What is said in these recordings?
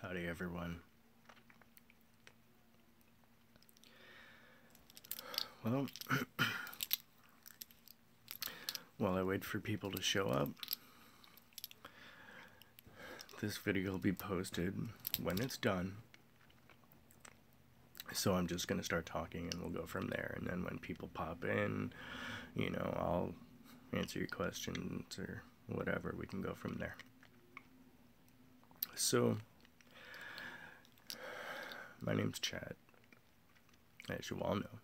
Howdy, everyone. Well, while I wait for people to show up, this video will be posted when it's done. So I'm just going to start talking and we'll go from there. And then when people pop in, I'll answer your questions or whatever. We can go from there. So, my name's Chad, as you all know.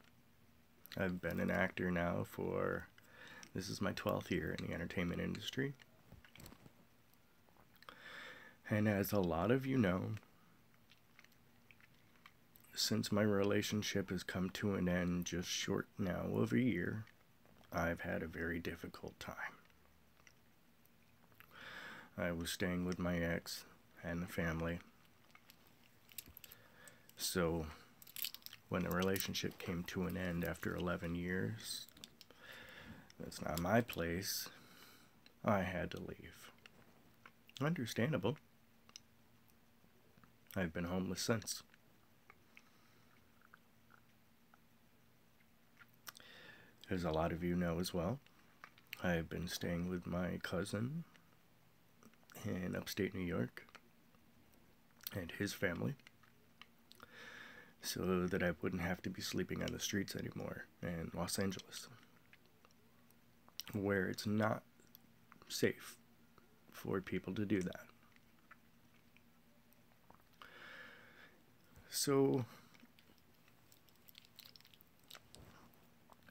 I've been an actor now this is my 12th year in the entertainment industry. And as a lot of you know, since my relationship has come to an end just short now of a year, I've had a very difficult time. I was staying with my ex and the family. So, when the relationship came to an end after 11 years, that's not my place. I had to leave. Understandable. I've been homeless since. As a lot of you know as well, I've been staying with my cousin in upstate New York and his family, so that I wouldn't have to be sleeping on the streets anymore in Los Angeles, where it's not safe for people to do that. So,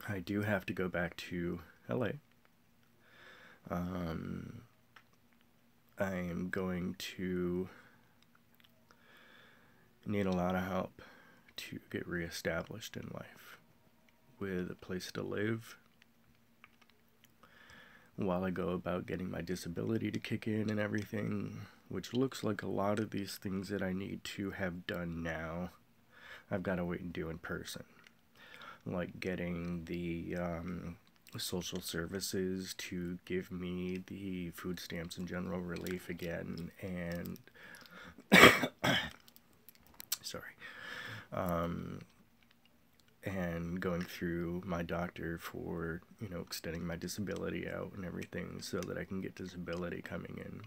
I do have to go back to LA. I am going to need a lot of help to get reestablished in life with a place to live while I go about getting my disability to kick in and everything, which looks like a lot of these things that I need to have done now, I've got to wait and do in person. Like getting the social services to give me the food stamps and general relief again, and sorry, and going through my doctor for, extending my disability out and everything so that I can get disability coming in.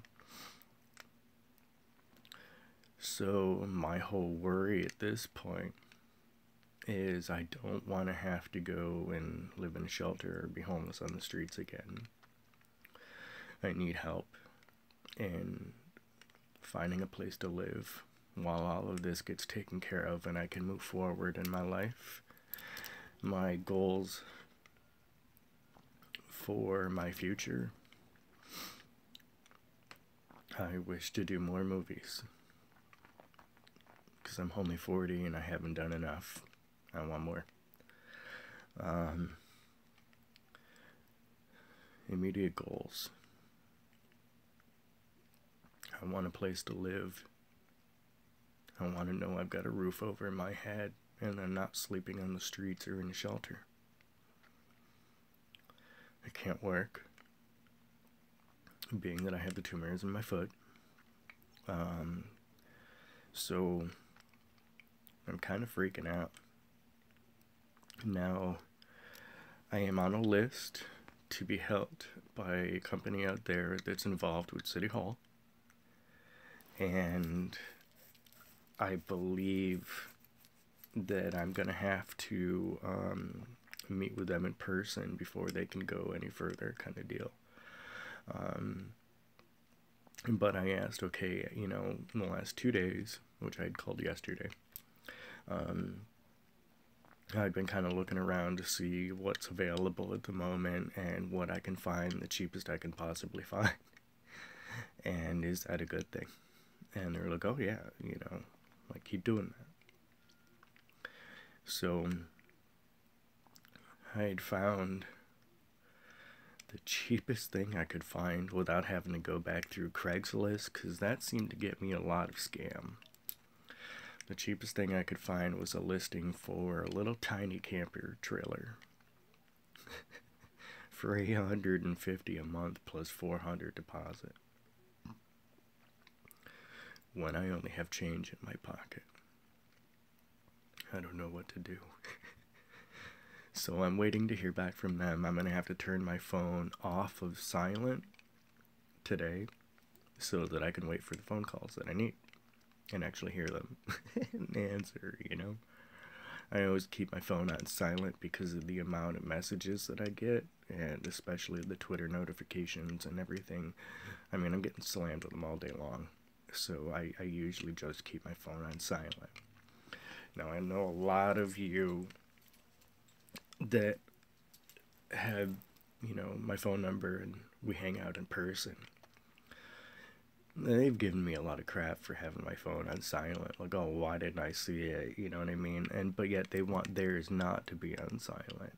So my whole worry at this point is I don't want to have to go and live in a shelter or be homeless on the streets again. I need help in finding a place to live while all of this gets taken care of and I can move forward in my life. My goals for my future, I wish to do more movies, because I'm only 40 and I haven't done enough. I want more. Immediate goals. I want a place to live. I want to know I've got a roof over my head and I'm not sleeping on the streets or in a shelter. I can't work, being that I have the tumors in my foot. So I'm kind of freaking out. Now, I am on a list to be helped by a company out there that's involved with City Hall. And I believe that I'm going to have to meet with them in person before they can go any further, kind of deal. But I asked, okay, in the last 2 days, which I had called yesterday, I've been kind of looking around to see what's available at the moment and what I can find the cheapest I can possibly find. And is that a good thing? And they're like, oh yeah, keep doing that. So I had found the cheapest thing I could find without having to go back through Craigslist, because that seemed to get me a lot of scam. The cheapest thing I could find was a listing for a little tiny camper trailer for $850 a month plus $400 deposit, when I only have change in my pocket. I don't know what to do. So I'm waiting to hear back from them. I'm going to have to turn my phone off of silent today so that I can wait for the phone calls that I need and actually hear them and answer, you know. I always keep my phone on silent because of the amount of messages that I get, and especially the Twitter notifications and everything. I mean, I'm getting slammed with them all day long, so I usually just keep my phone on silent. Now, I know a lot of you that have, you know, my phone number and we hang out in person. They've given me a lot of crap for having my phone on silent. Like, oh, why didn't I see it? You know what I mean? But yet they want theirs not to be on silent.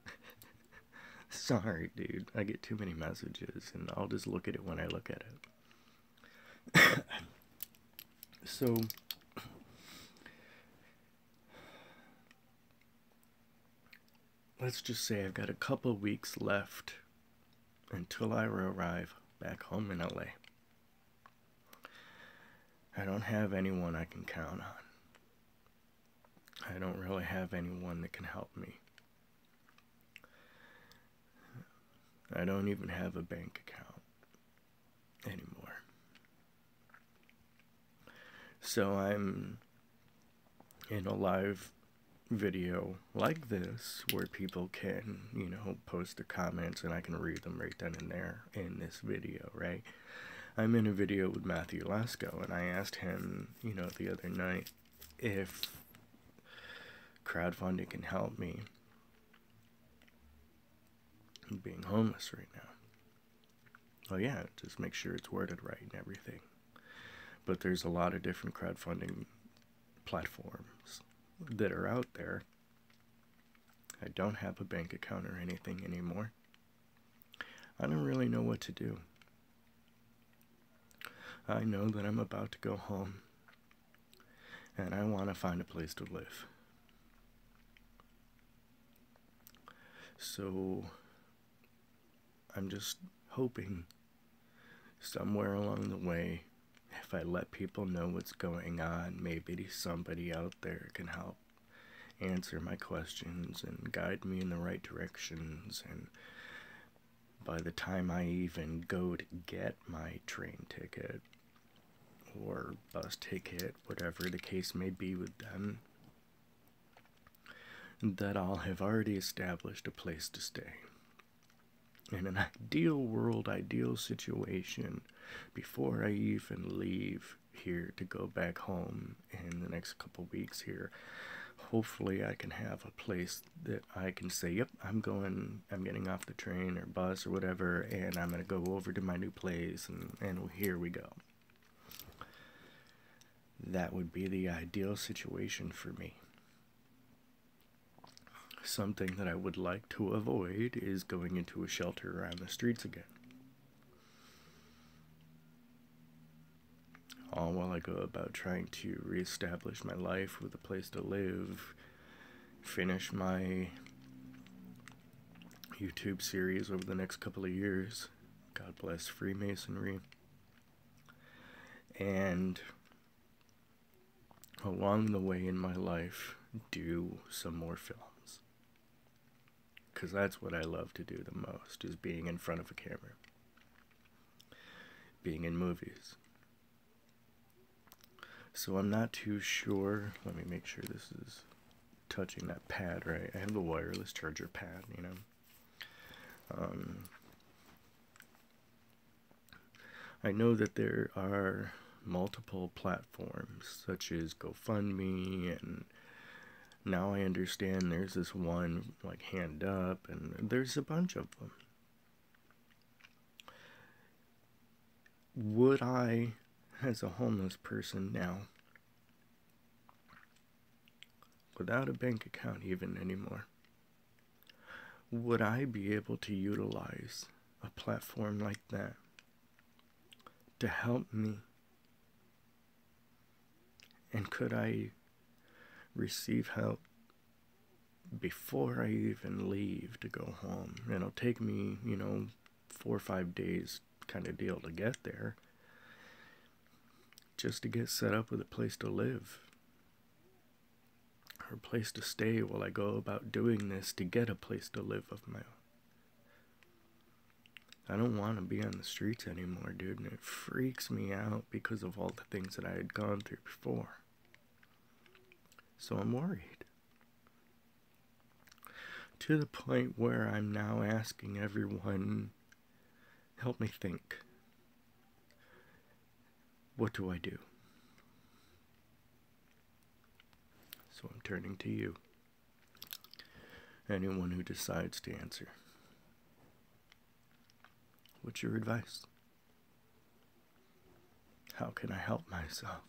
Sorry, dude. I get too many messages, and I'll just look at it when I look at it. So, let's just say I've got a couple weeks left until I arrive back home in LA. I don't have anyone I can count on. I don't really have anyone that can help me. I don't even have a bank account anymore. So I'm in a live video like this where people can, you know, post their comments and I can read them right then and there in this video, right? I'm in a video with Matthew Lasco, and I asked him, you know, the other night if crowdfunding can help me being homeless right now. Oh yeah, just make sure it's worded right and everything. But there's a lot of different crowdfunding platforms that are out there. I don't have a bank account or anything anymore. I don't really know what to do. I know that I'm about to go home, and I want to find a place to live. So, I'm just hoping somewhere along the way, if I let people know what's going on, maybe somebody out there can help answer my questions and guide me in the right directions. And by the time I even go to get my train ticket or bus ticket, whatever the case may be with them, that I'll have already established a place to stay. In an ideal world, ideal situation, before I even leave here to go back home in the next couple weeks here, hopefully I can have a place that I can say, yep, I'm getting off the train or bus or whatever, and I'm going to go over to my new place, and here we go. That would be the ideal situation for me. Something that I would like to avoid is going into a shelter around the streets again. All while I go about trying to reestablish my life with a place to live, finish my YouTube series over the next couple of years. God bless Freemasonry. And along the way in my life, do some more films. Because that's what I love to do the most, is being in front of a camera. Being in movies. So I'm not too sure. Let me make sure this is touching that pad right. I have the wireless charger pad, you know. I know that there are multiple platforms, such as GoFundMe, and now I understand there's this one like Hand Up, and there's a bunch of them. Would I, as a homeless person now, without a bank account even anymore, would I be able to utilize a platform like that to help me? And could I receive help before I even leave to go home? It'll take me, 4 or 5 days kind of deal to get there. just to get set up with a place to live or a place to stay while I go about doing this to get a place to live of my own. I don't want to be on the streets anymore, dude, and it freaks me out because of all the things that I had gone through before. So I'm worried. To the point where I'm now asking everyone, help me think. What do I do? So I'm turning to you. Anyone who decides to answer. What's your advice? How can I help myself?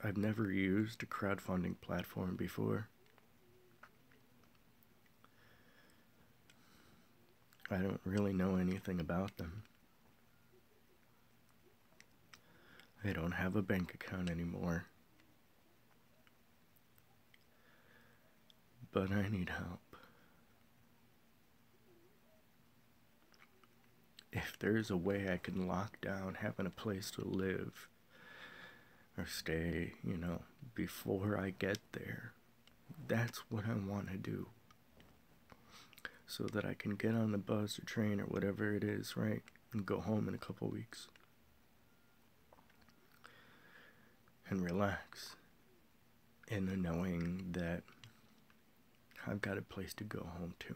I've never used a crowdfunding platform before. I don't really know anything about them. I don't have a bank account anymore. But I need help. If there's a way I can lock down having a place to live or stay, before I get there, that's what I want to do. So that I can get on the bus or train or whatever it is, right? And go home in a couple weeks. And relax. In the knowing that I've got a place to go home to.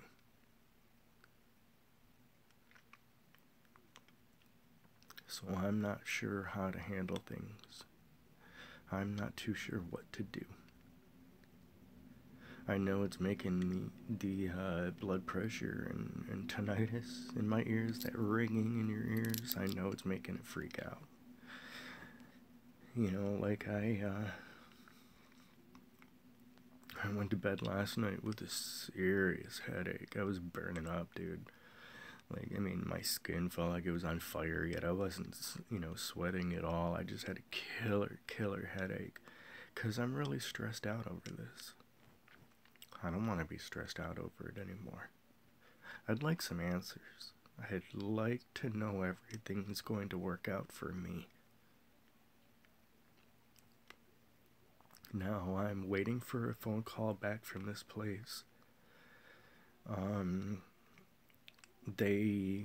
So I'm not sure how to handle things. I'm not too sure what to do. I know it's making the blood pressure and tinnitus in my ears, that ringing in your ears, I know it's making it freak out. I went to bed last night with a serious headache. I was burning up, dude. My skin felt like it was on fire, yet I wasn't, sweating at all. I just had a killer headache. Because I'm really stressed out over this. I don't want to be stressed out over it anymore. I'd like some answers. I'd like to know everything's going to work out for me. Now I'm waiting for a phone call back from this place. They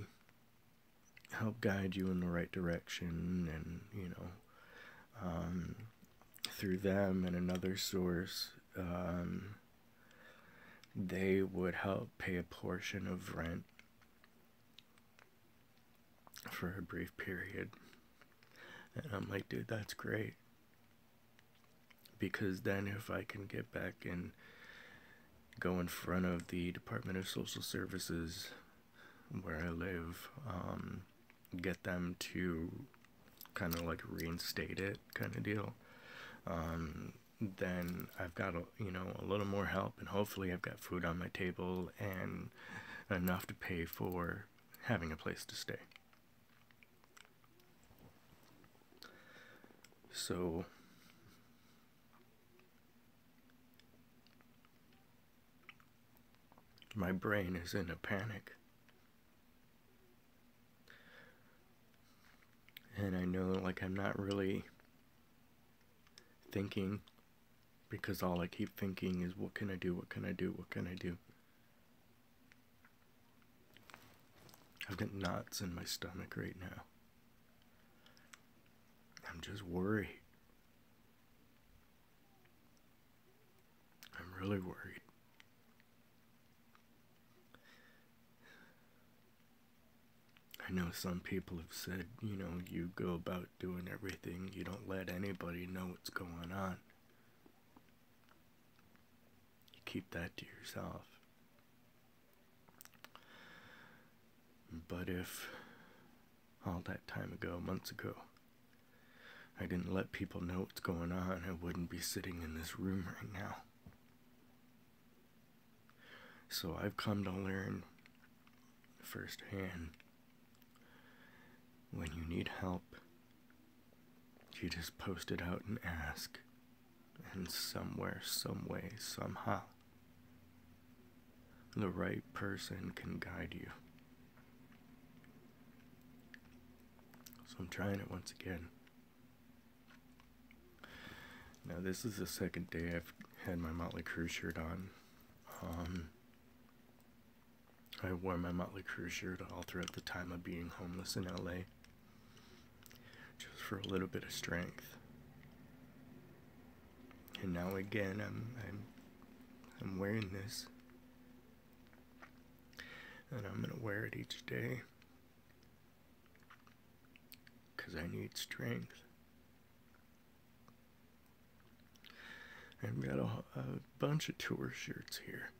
help guide you in the right direction, and through them and another source, they would help pay a portion of rent for a brief period. And I'm like, dude, that's great. Because then if I can get back and go in front of the Department of Social Services where I live, get them to kind of like reinstate it kind of deal, then I've got a little more help, and hopefully I've got food on my table and enough to pay for having a place to stay. So my brain is in a panic. And I know, I'm not really thinking, because all I keep thinking is, what can I do, what can I do, what can I do? I've got knots in my stomach right now. I'm just worried. I'm really worried. I know some people have said, you go about doing everything, you don't let anybody know what's going on. You keep that to yourself. But if all that time ago, months ago, I didn't let people know what's going on, I wouldn't be sitting in this room right now. So I've come to learn firsthand, when you need help, you just post it out and ask. And somewhere, some way, somehow, the right person can guide you. So I'm trying it once again. Now this is the second day I've had my Motley Crue shirt on. I wore my Motley Crue shirt all throughout the time of being homeless in LA, just for a little bit of strength. And now again, I'm wearing this, and I'm gonna wear it each day, 'cause I need strength. I've got a bunch of tour shirts here,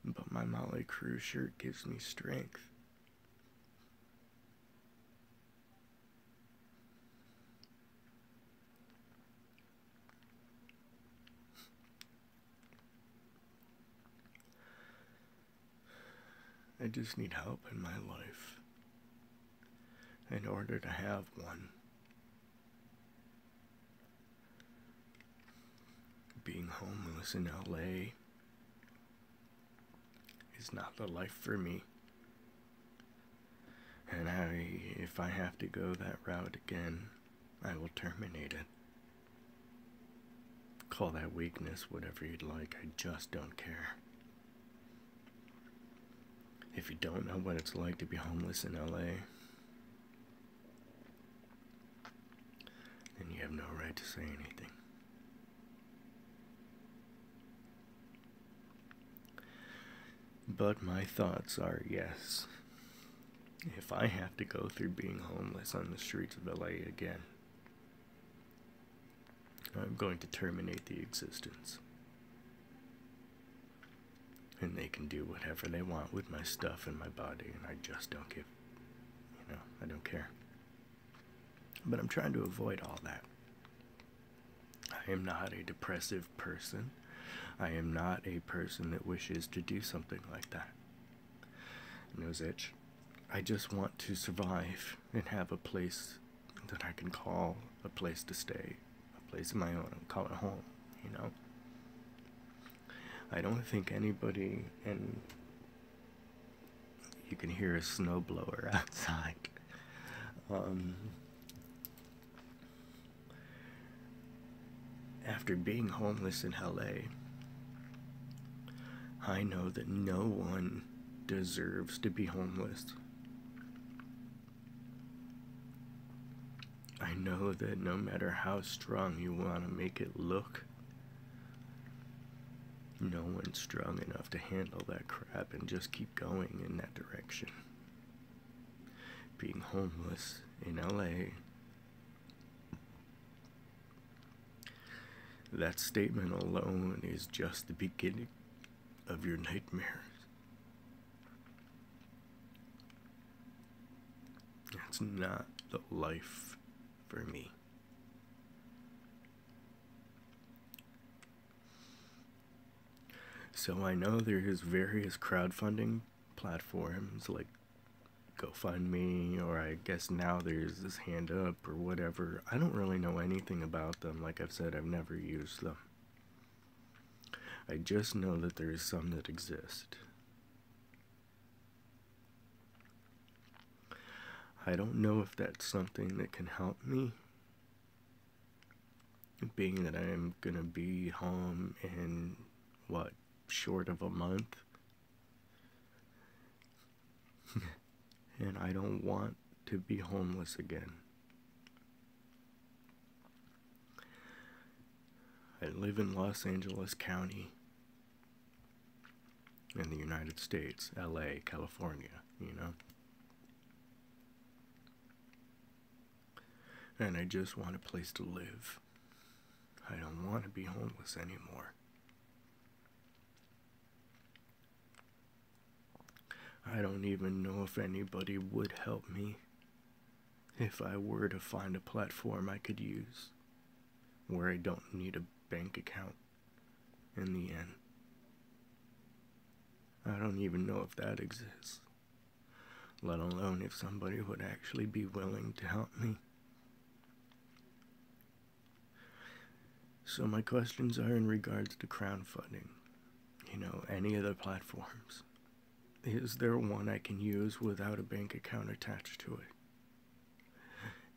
but my Motley Crue shirt gives me strength. I just need help in my life in order to have one. Being homeless in LA is not the life for me. And if I have to go that route again, I will terminate it. Call that weakness, whatever you'd like. I just don't care. If you don't know what it's like to be homeless in LA, then you have no right to say anything. But my thoughts are, yes, if I have to go through being homeless on the streets of LA again, I'm going to terminate the existence. And they can do whatever they want with my stuff and my body, and I just don't give, I don't care. But I'm trying to avoid all that. I am not a depressive person. I am not a person that wishes to do something like that. Nose itch. I just want to survive and have a place that I can call a place to stay, a place of my own, and call it home, I don't think anybody, and you can hear a snowblower outside. After being homeless in LA, I know that no one deserves to be homeless. I know that no matter how strong you want to make it look, no one's strong enough to handle that crap and just keep going in that direction. Being homeless in LA, that statement alone is just the beginning of your nightmares. That's not the life for me. So I know there's various crowdfunding platforms like GoFundMe, or I guess now there's this Hand Up or whatever. I don't really know anything about them. Like I've said, I've never used them. I just know that there is some that exist. I don't know if that's something that can help me, being that I am gonna be home in, short of a month. And I don't want to be homeless again. I live in Los Angeles County in the United States, LA, California, And I just want a place to live. I don't want to be homeless anymore. I don't even know if anybody would help me if I were to find a platform I could use where I don't need a bank account in the end. I don't even know if that exists, let alone if somebody would actually be willing to help me. So my questions are in regards to crowdfunding, any other platforms. Is there one I can use without a bank account attached to it?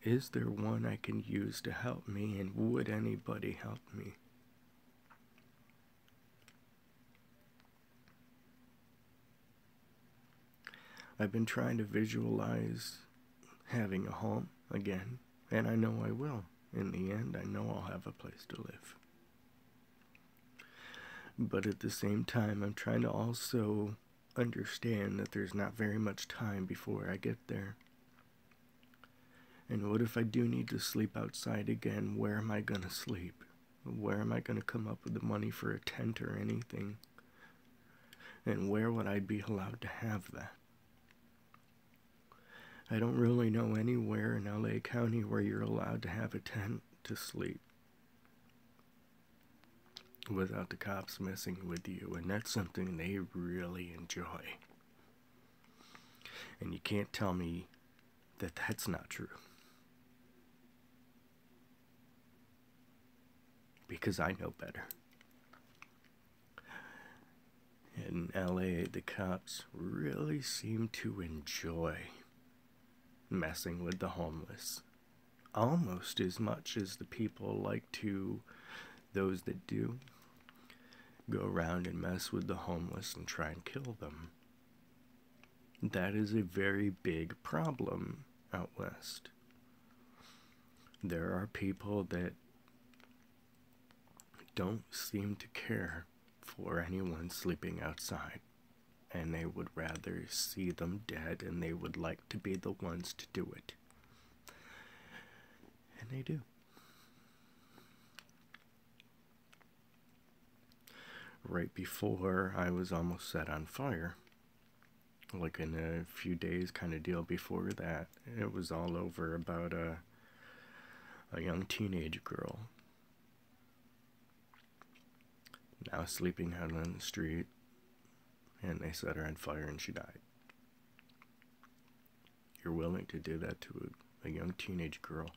Is there one I can use to help me, and would anybody help me? I've been trying to visualize having a home again, and I know I will. In the end, I know I'll have a place to live. But at the same time, I'm trying to also understand that there's not very much time before I get there. And what if I do need to sleep outside again? Where am I going to sleep? Where am I going to come up with the money for a tent or anything? And where would I be allowed to have that? I don't really know anywhere in LA County where you're allowed to have a tent to sleep without the cops messing with you, and that's something they really enjoy. And you can't tell me that that's not true. Because I know better. In LA, the cops really seem to enjoy messing with the homeless. Almost as much as the people like to, those that do, go around and mess with the homeless and try and kill them. That is a very big problem out west. There are people that don't seem to care for anyone sleeping outside, and they would rather see them dead, and they would like to be the ones to do it. And they do. Right before I was almost set on fire, like in a few days kind of deal before that, it was all over about a young teenage girl now sleeping out on the street, and they set her on fire and she died. You're willing to do that to a young teenage girl?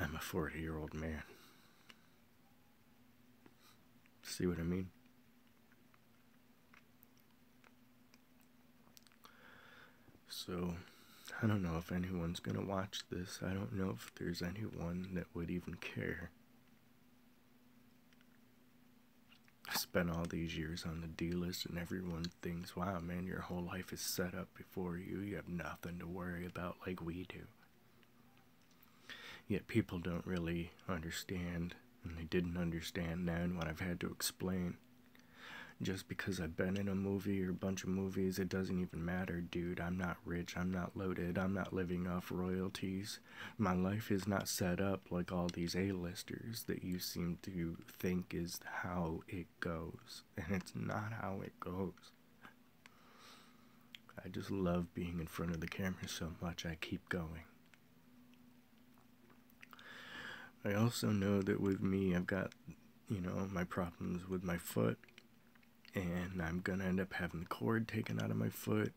I'm a 40-year-old man. See what I mean? So, I don't know if anyone's gonna watch this. I don't know if there's anyone that would even care. I spent all these years on the D-list, and everyone thinks, wow, man, your whole life is set up before you. You have nothing to worry about like we do. Yet people don't really understand, and they didn't understand then when I've had to explain. Just because I've been in a movie or a bunch of movies, it doesn't even matter, dude. I'm not rich, I'm not loaded, I'm not living off royalties. My life is not set up like all these A-listers that you seem to think is how it goes. And it's not how it goes. I just love being in front of the camera so much I keep going. I also know that with me, I've got, my problems with my foot. And I'm gonna end up having the cord taken out of my foot,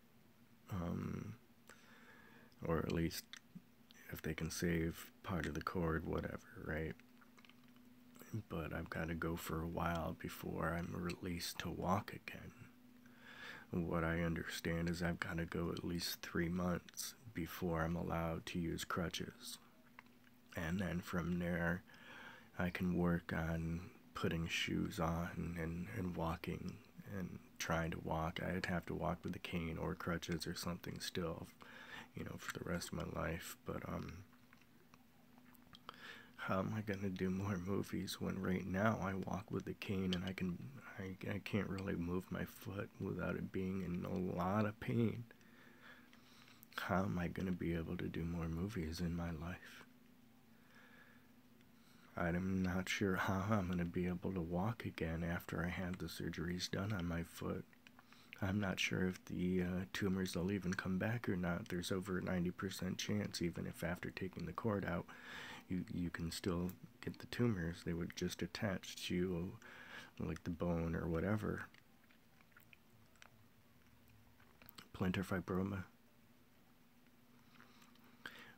or at least if they can save part of the cord, whatever, right? But I've got to go for a while before I'm released to walk again. What I understand is I've got to go at least 3 months before I'm allowed to use crutches, and then from there I can work on putting shoes on and walking and trying to walk. I'd have to walk with a cane or crutches or something still, for the rest of my life. But how am I gonna do more movies when right now I walk with a cane and I can't really move my foot without it being in a lot of pain? How am I gonna be able to do more movies in my life? I'm not sure how I'm going to be able to walk again after I have the surgeries done on my foot. I'm not sure if the tumors will even come back or not. There's over a 90% chance, even if after taking the cord out, you can still get the tumors. They would just attach to, like, the bone or whatever. Plantar fibroma,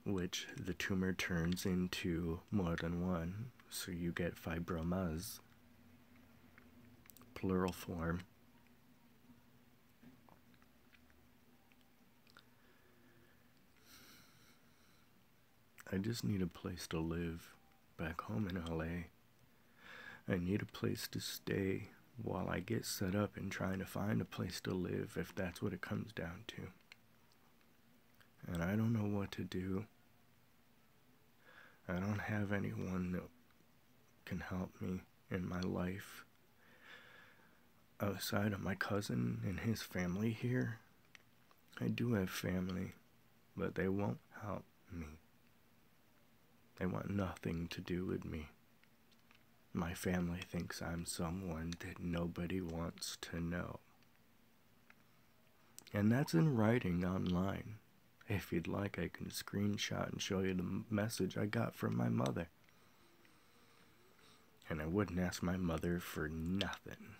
which the tumor turns into more than one, so you get fibromas, plural form, I just need a place to live back home in LA. I need a place to stay while I get set up in trying to find a place to live, if that's what it comes down to. And I don't know what to do. I don't have anyone that can help me in my life outside of my cousin and his family here. I do have family, but they won't help me. They want nothing to do with me. My family thinks I'm someone that nobody wants to know. And that's in writing online. If you'd like, I can screenshot and show you the message I got from my mother. And I wouldn't ask my mother for nothing,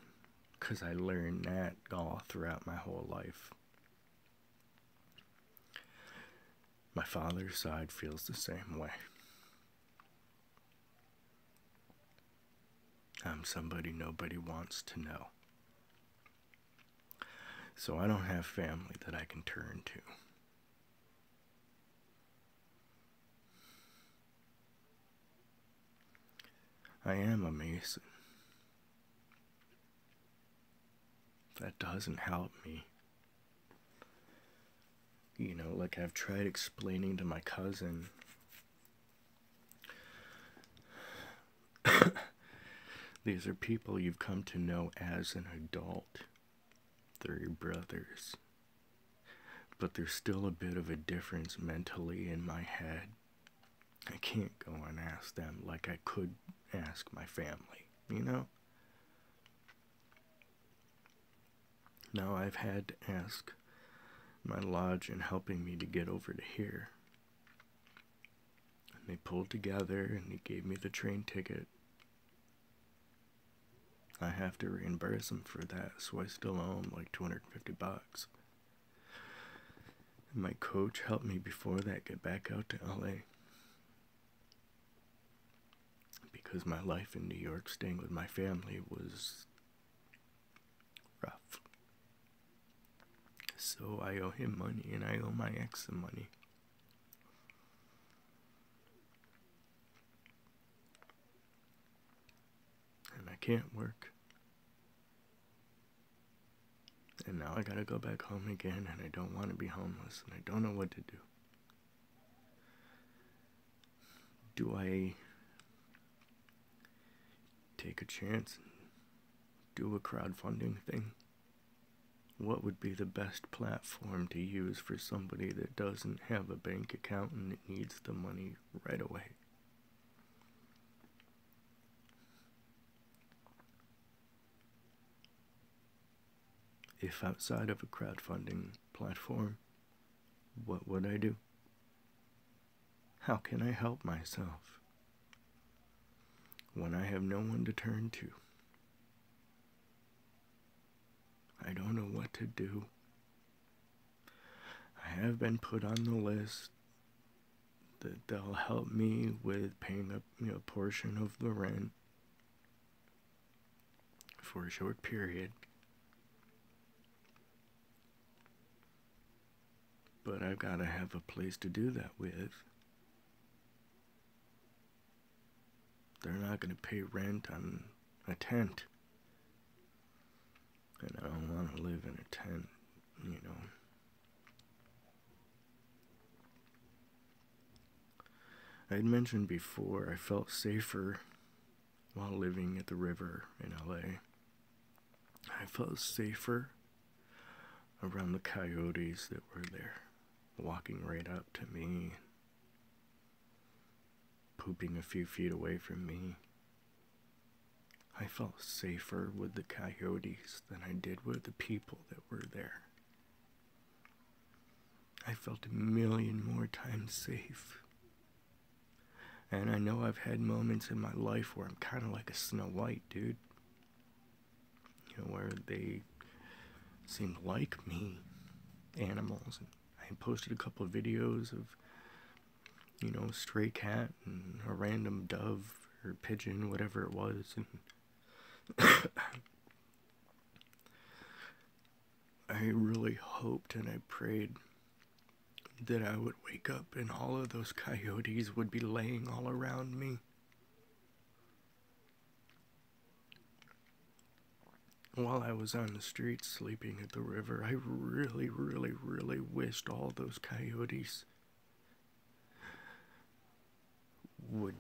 'cause I learned that all throughout my whole life. My father's side feels the same way. I'm somebody nobody wants to know. So I don't have family that I can turn to. I am a Mason. That doesn't help me. You know, like I've tried explaining to my cousin. These are people you've come to know as an adult. They're your brothers. But there's still a bit of a difference mentally in my head. I can't go and ask them like I could ask my family, you know? Now I've had to ask my lodge in helping me to get over to here. And they pulled together and they gave me the train ticket. I have to reimburse them for that, so I still owe them like $250. And my coach helped me before that get back out to LA. Because my life in New York staying with my family was rough. So I owe him money and I owe my ex some money. And I can't work. And now I gotta go back home again, and I don't want to be homeless, and I don't know what to do. Do I take a chance and do a crowdfunding thing? What would be the best platform to use for somebody that doesn't have a bank account and that needs the money right away? If outside of a crowdfunding platform, what would I do? How can I help myself when I have no one to turn to? I don't know what to do. I have been put on the list that they'll help me with paying a portion of the rent for a short period. But I've got to have a place to do that with. They're not going to pay rent on a tent. And I don't want to live in a tent, you know. I'd mentioned before I felt safer while living at the river in LA. I felt safer around the coyotes that were there, walking right up to me, pooping a few feet away from me. I felt safer with the coyotes than I did with the people that were there. I felt a million more times safe. And I know I've had moments in my life where I'm kind of like a Snow White, dude. You know, where they seem like me, animals. And I posted a couple of videos of, you know, a stray cat and a random dove or pigeon, whatever it was. And I really hoped and I prayed that I would wake up and all of those coyotes would be laying all around me. While I was on the street sleeping at the river, I really, really, really wished all those coyotes would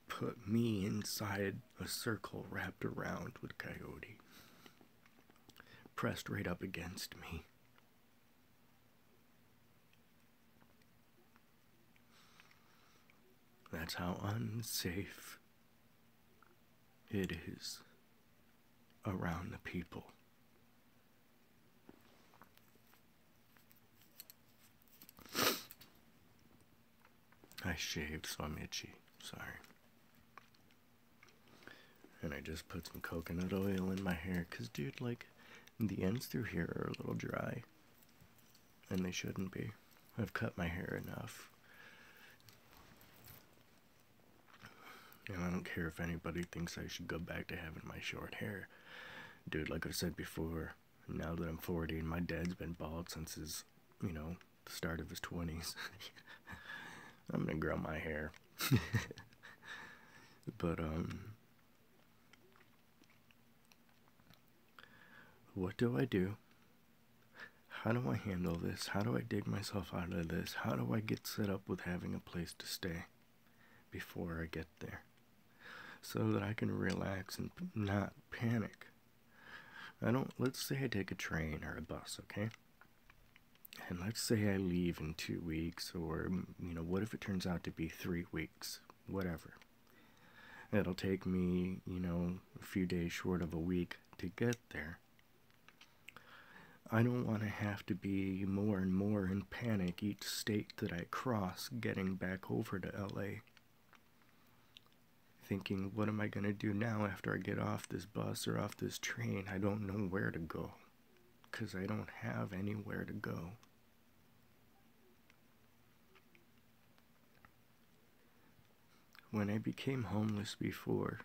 put me inside a circle wrapped around with coyote, pressed right up against me. That's how unsafe it is around the people. I shaved, so I'm itchy. Sorry. And I just put some coconut oil in my hair, because, dude, like, the ends through here are a little dry. And they shouldn't be. I've cut my hair enough. And I don't care if anybody thinks I should go back to having my short hair. Dude, like I said before, now that I'm 40 and my dad's been bald since his, the start of his 20s, I'm gonna grow my hair. But, what do I do? How do I handle this? How do I dig myself out of this? How do I get set up with having a place to stay before I get there, so that I can relax and not panic? Let's say I take a train or a bus, okay? And let's say I leave in 2 weeks, or, what if it turns out to be 3 weeks? Whatever. It'll take me, a few days short of a week to get there. I don't want to have to be more and more in panic each state that I cross getting back over to LA. Thinking, what am I going to do now after I get off this bus or off this train? I don't know where to go, because I don't have anywhere to go. When I became homeless before,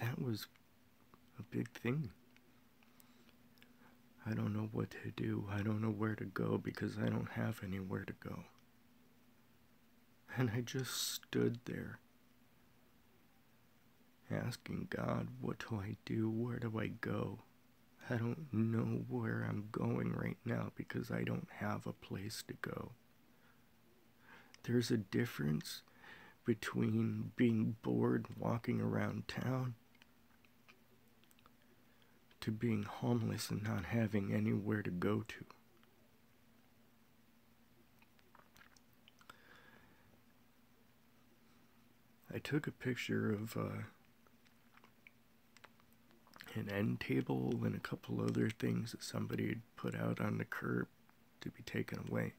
that was a big thing. I don't know what to do. I don't know where to go because I don't have anywhere to go. And I just stood there asking God, what do I do? Where do I go? I don't know where I'm going right now because I don't have a place to go. There's a difference between being bored walking around town to being homeless and not having anywhere to go to. I took a picture of an end table and a couple other things that somebody had put out on the curb to be taken away.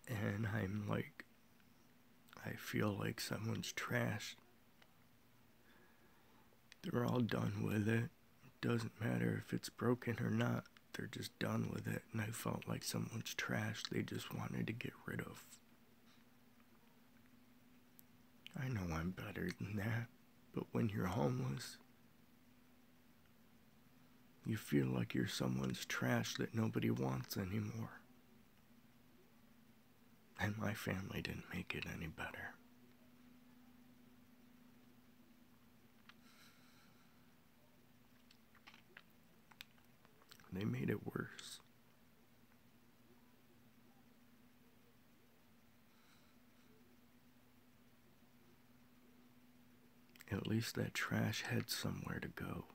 And I'm like, I feel like someone's trashed. They're all done with it. It doesn't matter if it's broken or not. They're just done with it. And I felt like someone's trash they just wanted to get rid of. I know I'm better than that. But when you're homeless, you feel like you're someone's trash that nobody wants anymore. And my family didn't make it any better. They made it worse. At least that trash had somewhere to go.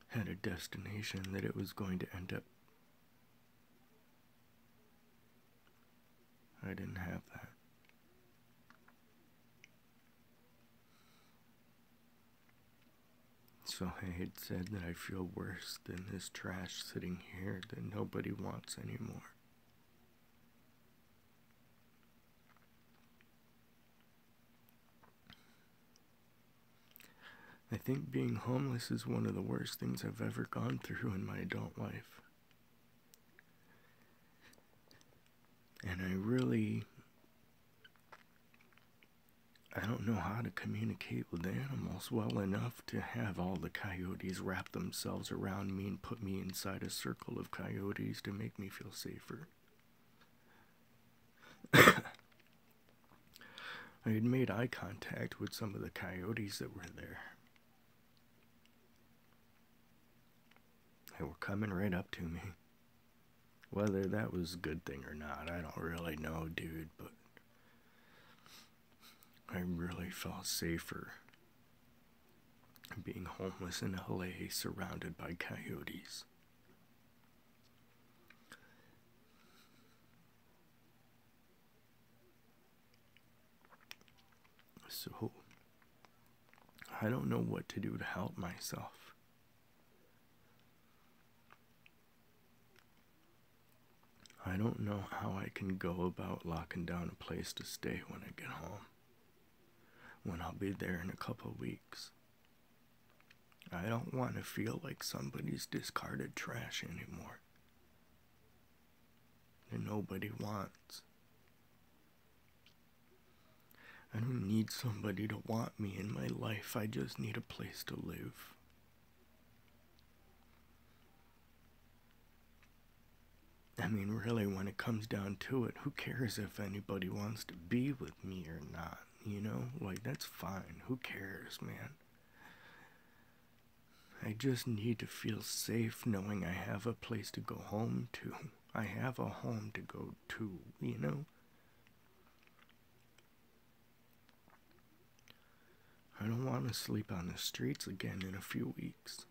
Had a destination that it was going to end up. I didn't have that. So I had said that I feel worse than this trash sitting here that nobody wants anymore. I think being homeless is one of the worst things I've ever gone through in my adult life. And I don't don't know how to communicate with animals well enough to have all the coyotes wrap themselves around me and put me inside a circle of coyotes to make me feel safer. I had made eye contact with some of the coyotes that were there. They were coming right up to me. Whether that was a good thing or not, I don't really know, dude, but I really felt safer being homeless in LA surrounded by coyotes. So, I don't know what to do to help myself. I don't know how I can go about locking down a place to stay when I get home, when I'll be there in a couple of weeks. I don't want to feel like somebody's discarded trash anymore that nobody wants. I don't need somebody to want me in my life. I just need a place to live. I mean, really, when it comes down to it, who cares if anybody wants to be with me or not? You know, like, that's fine. Who cares, man? I just need to feel safe knowing I have a place to go home to. I have a home to go to, you know? I don't want to sleep on the streets again in a few weeks.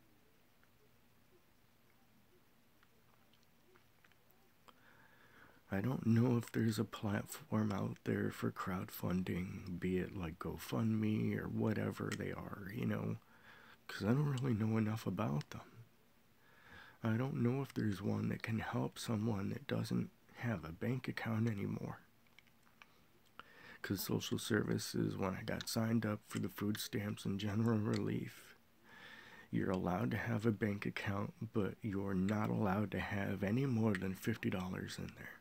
I don't know if there's a platform out there for crowdfunding, be it like GoFundMe or whatever they are, you know, because I don't really know enough about them. I don't know if there's one that can help someone that doesn't have a bank account anymore. Because social services, when I got signed up for the food stamps and general relief, you're allowed to have a bank account, but you're not allowed to have any more than $50 in there.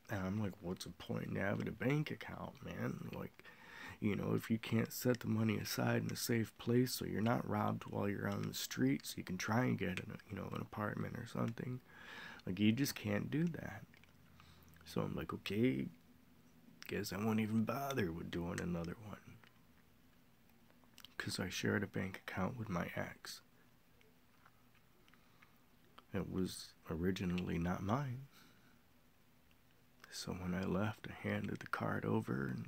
And I'm like, what's the point in having a bank account, man? Like, you know, if you can't set the money aside in a safe place so you're not robbed while you're on the street, so you can try and get an apartment or something. Like, you just can't do that. So I'm like, okay, guess I won't even bother with doing another one. Because I shared a bank account with my ex. It was originally not mine. So when I left, I handed the card over and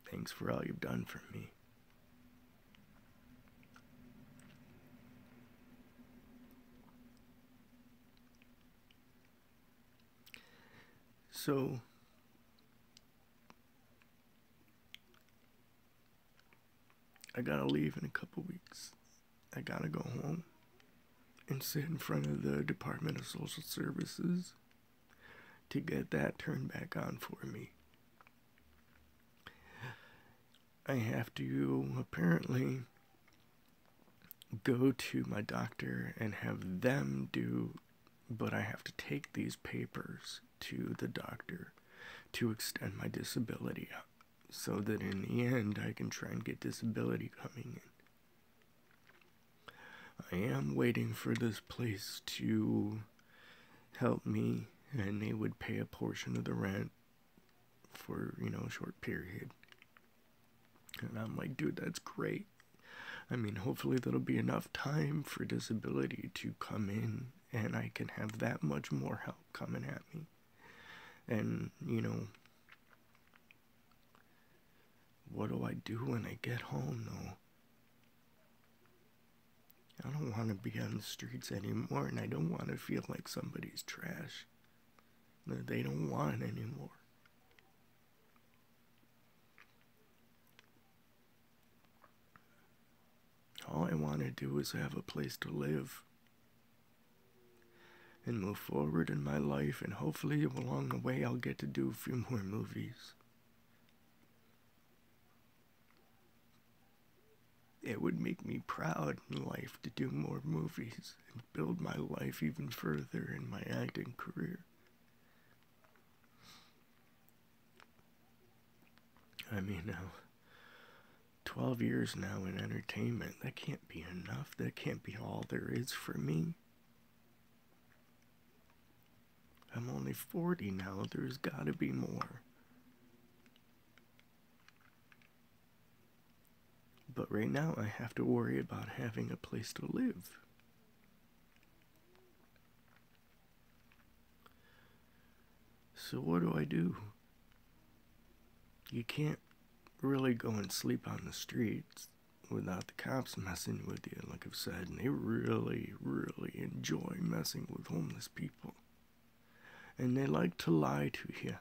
thanks for all you've done for me. So I gotta leave in a couple weeks. I gotta go home and sit in front of the Department of Social Services to get that turned back on for me. I have to apparently go to my doctor and have them do, but I have to take these papers to the doctor to extend my disability out so that in the end I can try and get disability coming in. I am waiting for this place to help me, and they would pay a portion of the rent for, a short period. And I'm like, dude, that's great. I mean, hopefully there'll be enough time for disability to come in, and I can have that much more help coming at me. And, what do I do when I get home, though? I don't want to be on the streets anymore, and I don't want to feel like somebody's trash that they don't want anymore. All I want to do is have a place to live and move forward in my life, and hopefully along the way I'll get to do a few more movies. It would make me proud in life to do more movies and build my life even further in my acting career. I mean, now, 12 years now in entertainment, that can't be enough. That can't be all there is for me. I'm only 40 now. There's gotta be more. But right now, I have to worry about having a place to live. So, what do I do? You can't really go and sleep on the streets without the cops messing with you, like I've said, and they really, really enjoy messing with homeless people. And they like to lie to you.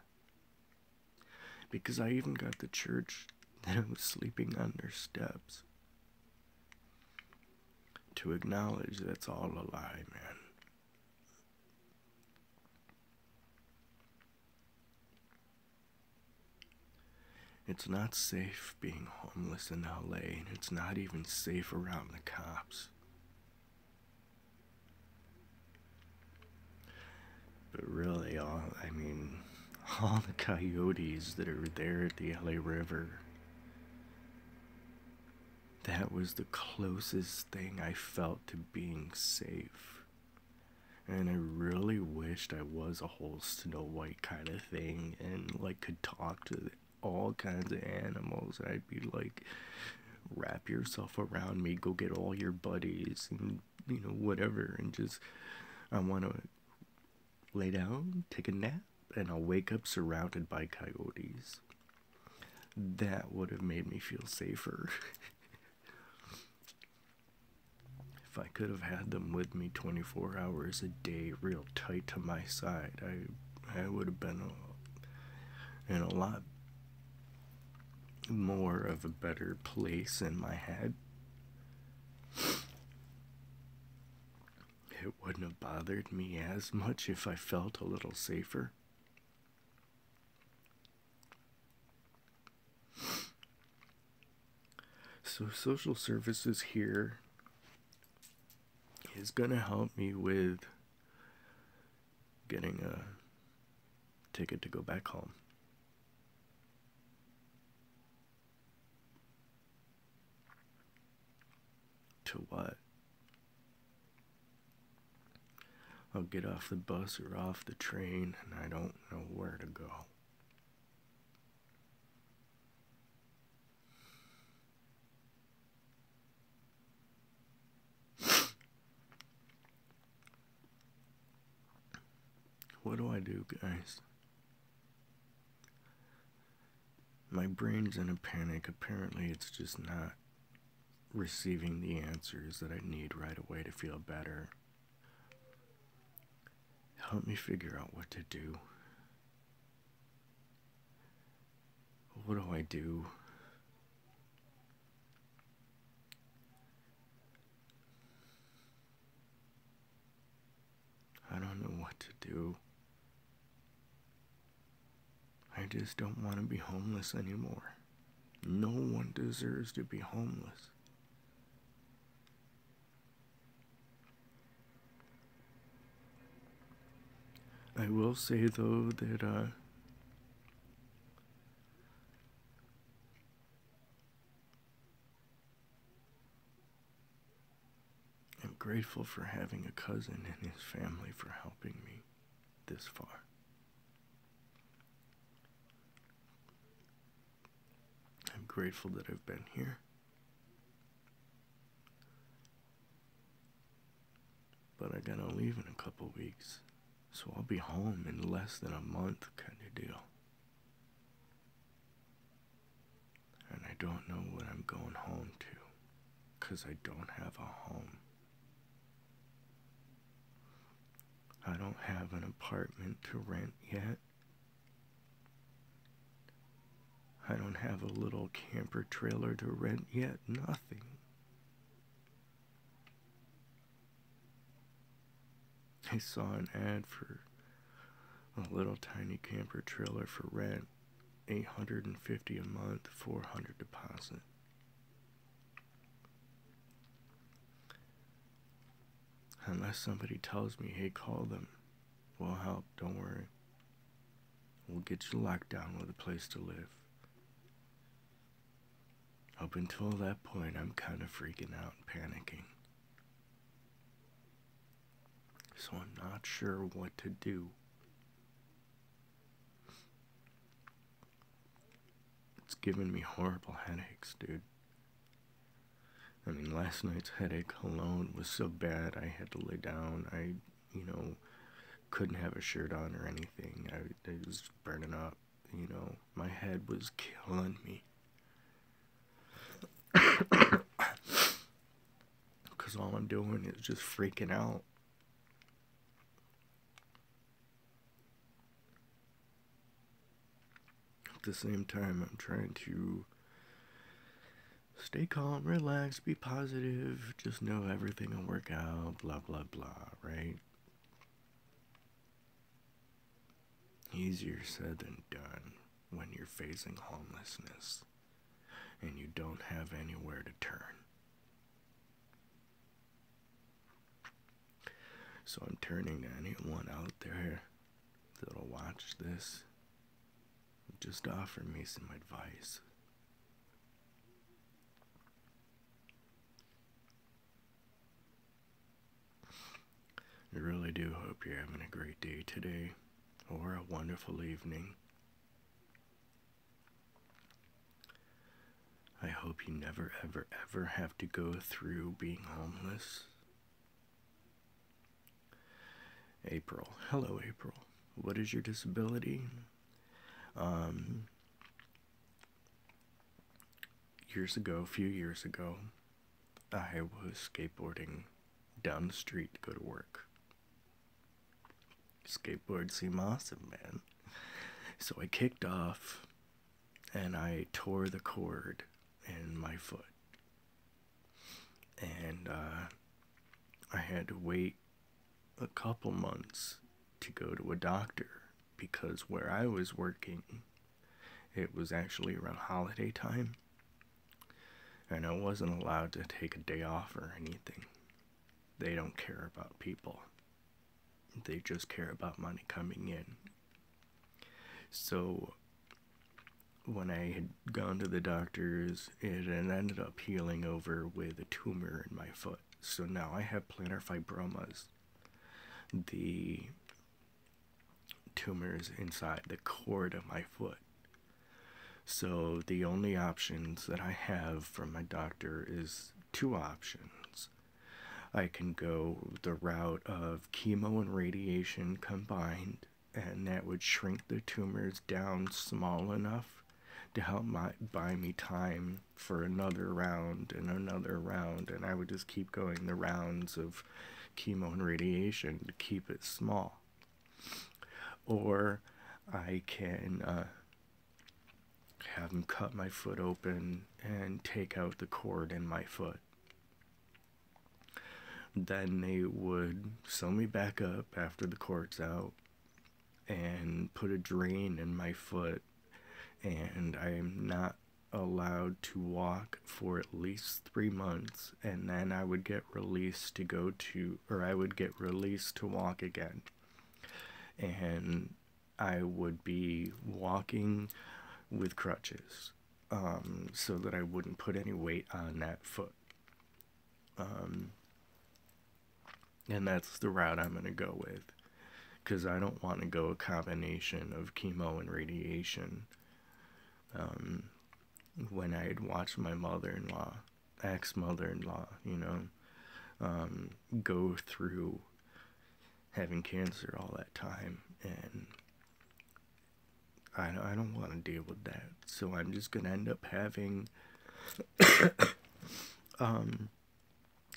Because I even got the church that I was sleeping on their steps to acknowledge that's all a lie, man. It's not safe being homeless in LA, and it's not even safe around the cops. But really, all the coyotes that are there at the LA River, that was the closest thing I felt to being safe. And I really wished I was a whole Snow White kind of thing and like could talk to all kinds of animals. I'd be like, wrap yourself around me, go get all your buddies and whatever, and just I want to lay down, take a nap, and I'll wake up surrounded by coyotes. That would have made me feel safer. If I could have had them with me 24 hours a day, real tight to my side, I would have been in a lot more of a better place in my head. It wouldn't have bothered me as much if I felt a little safer. So social services here is gonna help me with getting a ticket to go back home. To what? I'll get off the bus or off the train and I don't know where to go. What do I do, guys? My brain's in a panic. Apparently, it's just not receiving the answers that I need right away to feel better. Help me figure out what to do. What do I do? I don't know what to do. I just don't want to be homeless anymore. No one deserves to be homeless. I will say, though, that I'm grateful for having a cousin and his family for helping me this far. I'm grateful that I've been here. But I gotta leave in a couple weeks, so I'll be home in less than a month, kind of deal. And I don't know what I'm going home to, 'cause I don't have a home. I don't have an apartment to rent yet. I don't have a little camper trailer to rent yet. Nothing. I saw an ad for a little tiny camper trailer for rent, $850 a month, $400 deposit. Unless somebody tells me, hey, call them, we'll help, don't worry. We'll get you locked down with a place to live. Up until that point, I'm kind of freaking out and panicking. So I'm not sure what to do. It's giving me horrible headaches, dude. I mean, last night's headache alone was so bad I had to lay down. Couldn't have a shirt on or anything. I was burning up. My head was killing me. Because all I'm doing is just freaking out. At the same time, I'm trying to stay calm, relax, be positive, just know everything will work out, blah, blah, blah, right? Easier said than done when you're facing homelessness and you don't have anywhere to turn. So I'm turning to anyone out there that'll watch this. Just offer me some advice. I really do hope you're having a great day today, or a wonderful evening. I hope you never, ever, ever have to go through being homeless. April. Hello, April. What is your disability? A few years ago, I was skateboarding down the street to go to work. Skateboards seem awesome, man. So I kicked off and I tore the cord in my foot. And I had to wait a couple months to go to a doctor because where I was working, it was actually around holiday time. And I wasn't allowed to take a day off or anything. They don't care about people. They just care about money coming in. So when I had gone to the doctors, it had ended up healing over with a tumor in my foot. So now I have plantar fibromas. The tumors inside the cord of my foot. So the only options that I have from my doctor is two options. I can go the route of chemo and radiation combined, and that would shrink the tumors down small enough to help buy me time for another round and another round, and I would just keep going the rounds of chemo and radiation to keep it small. Or I can have them cut my foot open and take out the cord in my foot. Then they would sew me back up after the cord's out and put a drain in my foot, and I am not allowed to walk for at least 3 months, and then I would get released to walk again. And I would be walking with crutches, so that I wouldn't put any weight on that foot. And that's the route I'm going to go with, because I don't want to go a combination of chemo and radiation. When I had watched my mother-in-law, ex-mother-in-law, go through having cancer all that time, and I don't want to deal with that. So I'm just going to end up having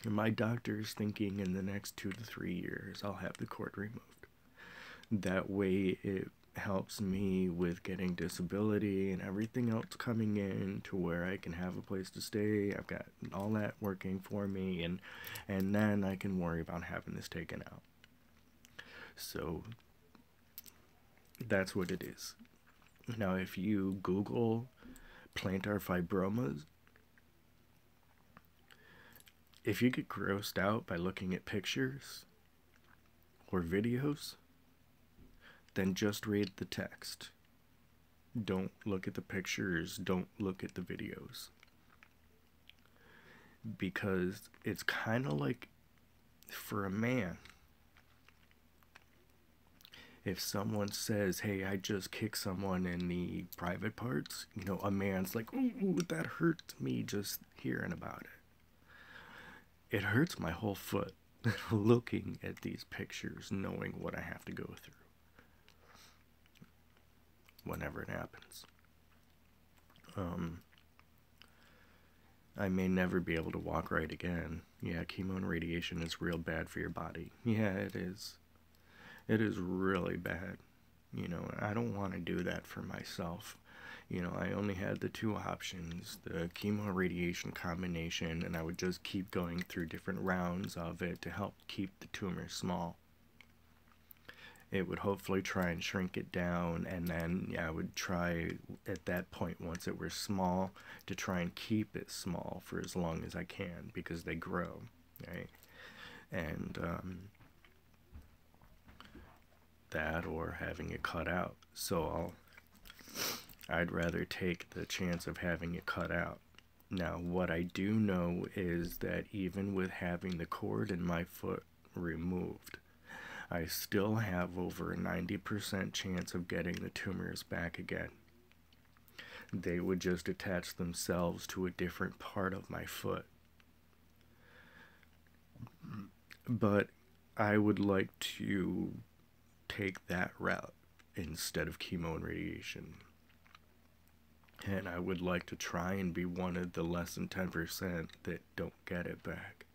my doctor's thinking in the next 2 to 3 years I'll have the cord removed. That way it helps me with getting disability and everything else coming in to where I can have a place to stay. I've got all that working for me, and then I can worry about having this taken out. So that's what it is. Now if you Google plantar fibromas, if you get grossed out by looking at pictures or videos, then just read the text. Don't look at the pictures, don't look at the videos. because it's kind of like for a man, if someone says, hey, I just kicked someone in the private parts, a man's like, ooh, that hurts me just hearing about it. It hurts my whole foot looking at these pictures, knowing what I have to go through whenever it happens. I may never be able to walk right again. Yeah, chemo and radiation is real bad for your body. Yeah, it is. It is really bad. I don't want to do that for myself. I only had the two options, the chemo radiation combination, and I would just keep going through different rounds of it to help keep the tumor small. It would hopefully try and shrink it down, and then I would try at that point, once it were small, to try and keep it small for as long as I can, because they grow, right? And that or having it cut out. So I'd rather take the chance of having it cut out. Now, what I do know is that even with having the cord in my foot removed, I still have over a 90% chance of getting the tumors back again. They would just attach themselves to a different part of my foot. But I would like to take that route instead of chemo and radiation. And I would like to try and be one of the less than 10% that don't get it back.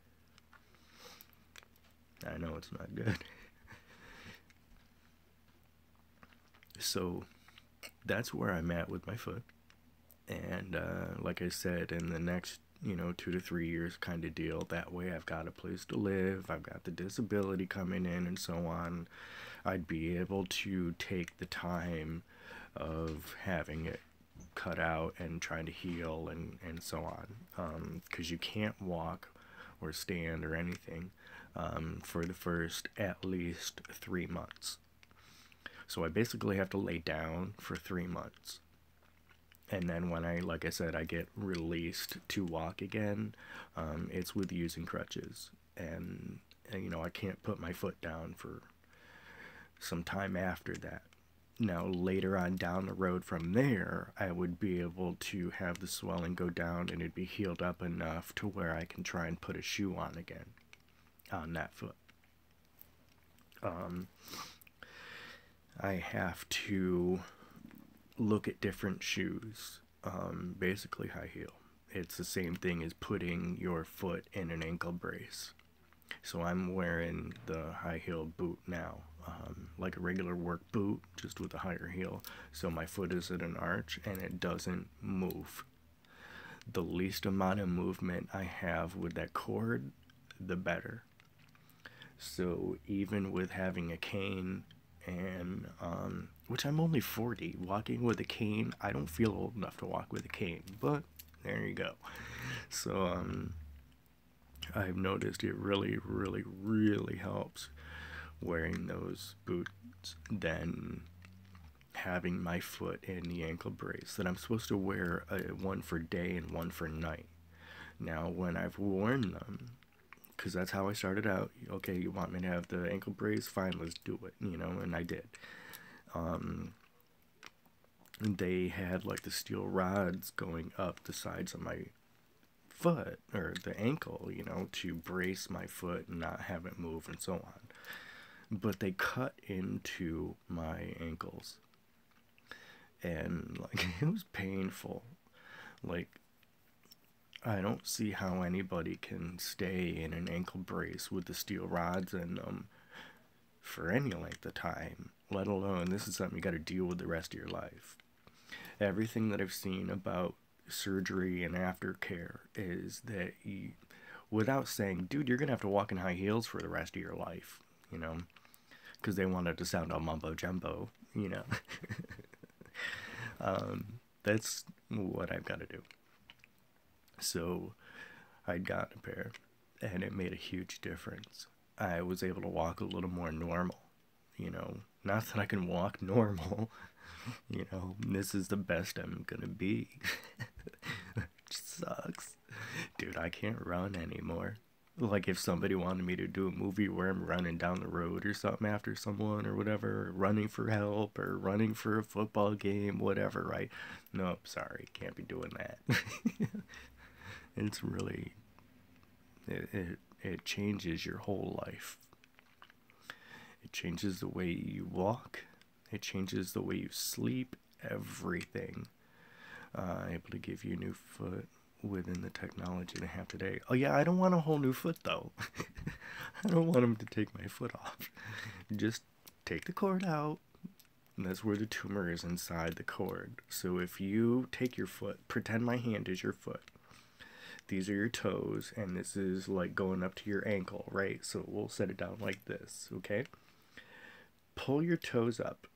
I know it's not good. So that's where I'm at with my foot. And like I said, in the next 2 to 3 years kind of deal, that way I've got a place to live, I've got the disability coming in and so on. I'd be able to take the time of having it cut out and trying to heal and so on, because you can't walk or stand or anything for the first at least 3 months. So I basically have to lay down for 3 months. And then when like I said, I get released to walk again, it's with using crutches. And I can't put my foot down for some time after that. Now, later on down the road from there, I would be able to have the swelling go down and it'd be healed up enough to where I can try and put a shoe on again on that foot. I have to look at different shoes, basically high heel. It's the same thing as putting your foot in an ankle brace. So I'm wearing the high heel boot now, like a regular work boot, just with a higher heel. So my foot is at an arch and it doesn't move. The least amount of movement I have with that cord, the better. So even with having a cane, and which I'm only 40, walking with a cane, I don't feel old enough to walk with a cane, but there you go. So I've noticed it really, really, really helps wearing those boots than having my foot in the ankle brace that I'm supposed to wear, one for day and one for night. Now, when I've worn them, because that's how I started out. Okay, you want me to have the ankle brace? Fine, let's do it, and I did. They had like the steel rods going up the sides of my foot, or the ankle, to brace my foot and not have it move and so on. But they cut into my ankles. And like, it was painful. Like, I don't see how anybody can stay in an ankle brace with the steel rods in them for any length of time, let alone this is something you got to deal with the rest of your life. Everything that I've seen about surgery and aftercare is that you, without saying, dude, you're going to have to walk in high heels for the rest of your life, because they wanted to sound all mumbo jumbo, that's what I've got to do. So I got a pair, and it made a huge difference. I was able to walk a little more normal, not that I can walk normal, this is the best I'm gonna be. Which sucks. Dude, I can't run anymore. Like if somebody wanted me to do a movie where I'm running down the road or something after someone or whatever, or running for help or running for a football game, whatever, right? Nope, sorry, can't be doing that. It's really it changes your whole life. It changes the way you walk. It changes the way you sleep. Everything. Able to give you a new foot within the technology they have today. Oh yeah, I don't want a whole new foot though. I don't want them to take my foot off. Just take the cord out. And that's where the tumor is, inside the cord. So if you take your foot, pretend my hand is your foot. These are your toes, and this is like going up to your ankle, right? So we'll set it down like this, okay? Pull your toes up,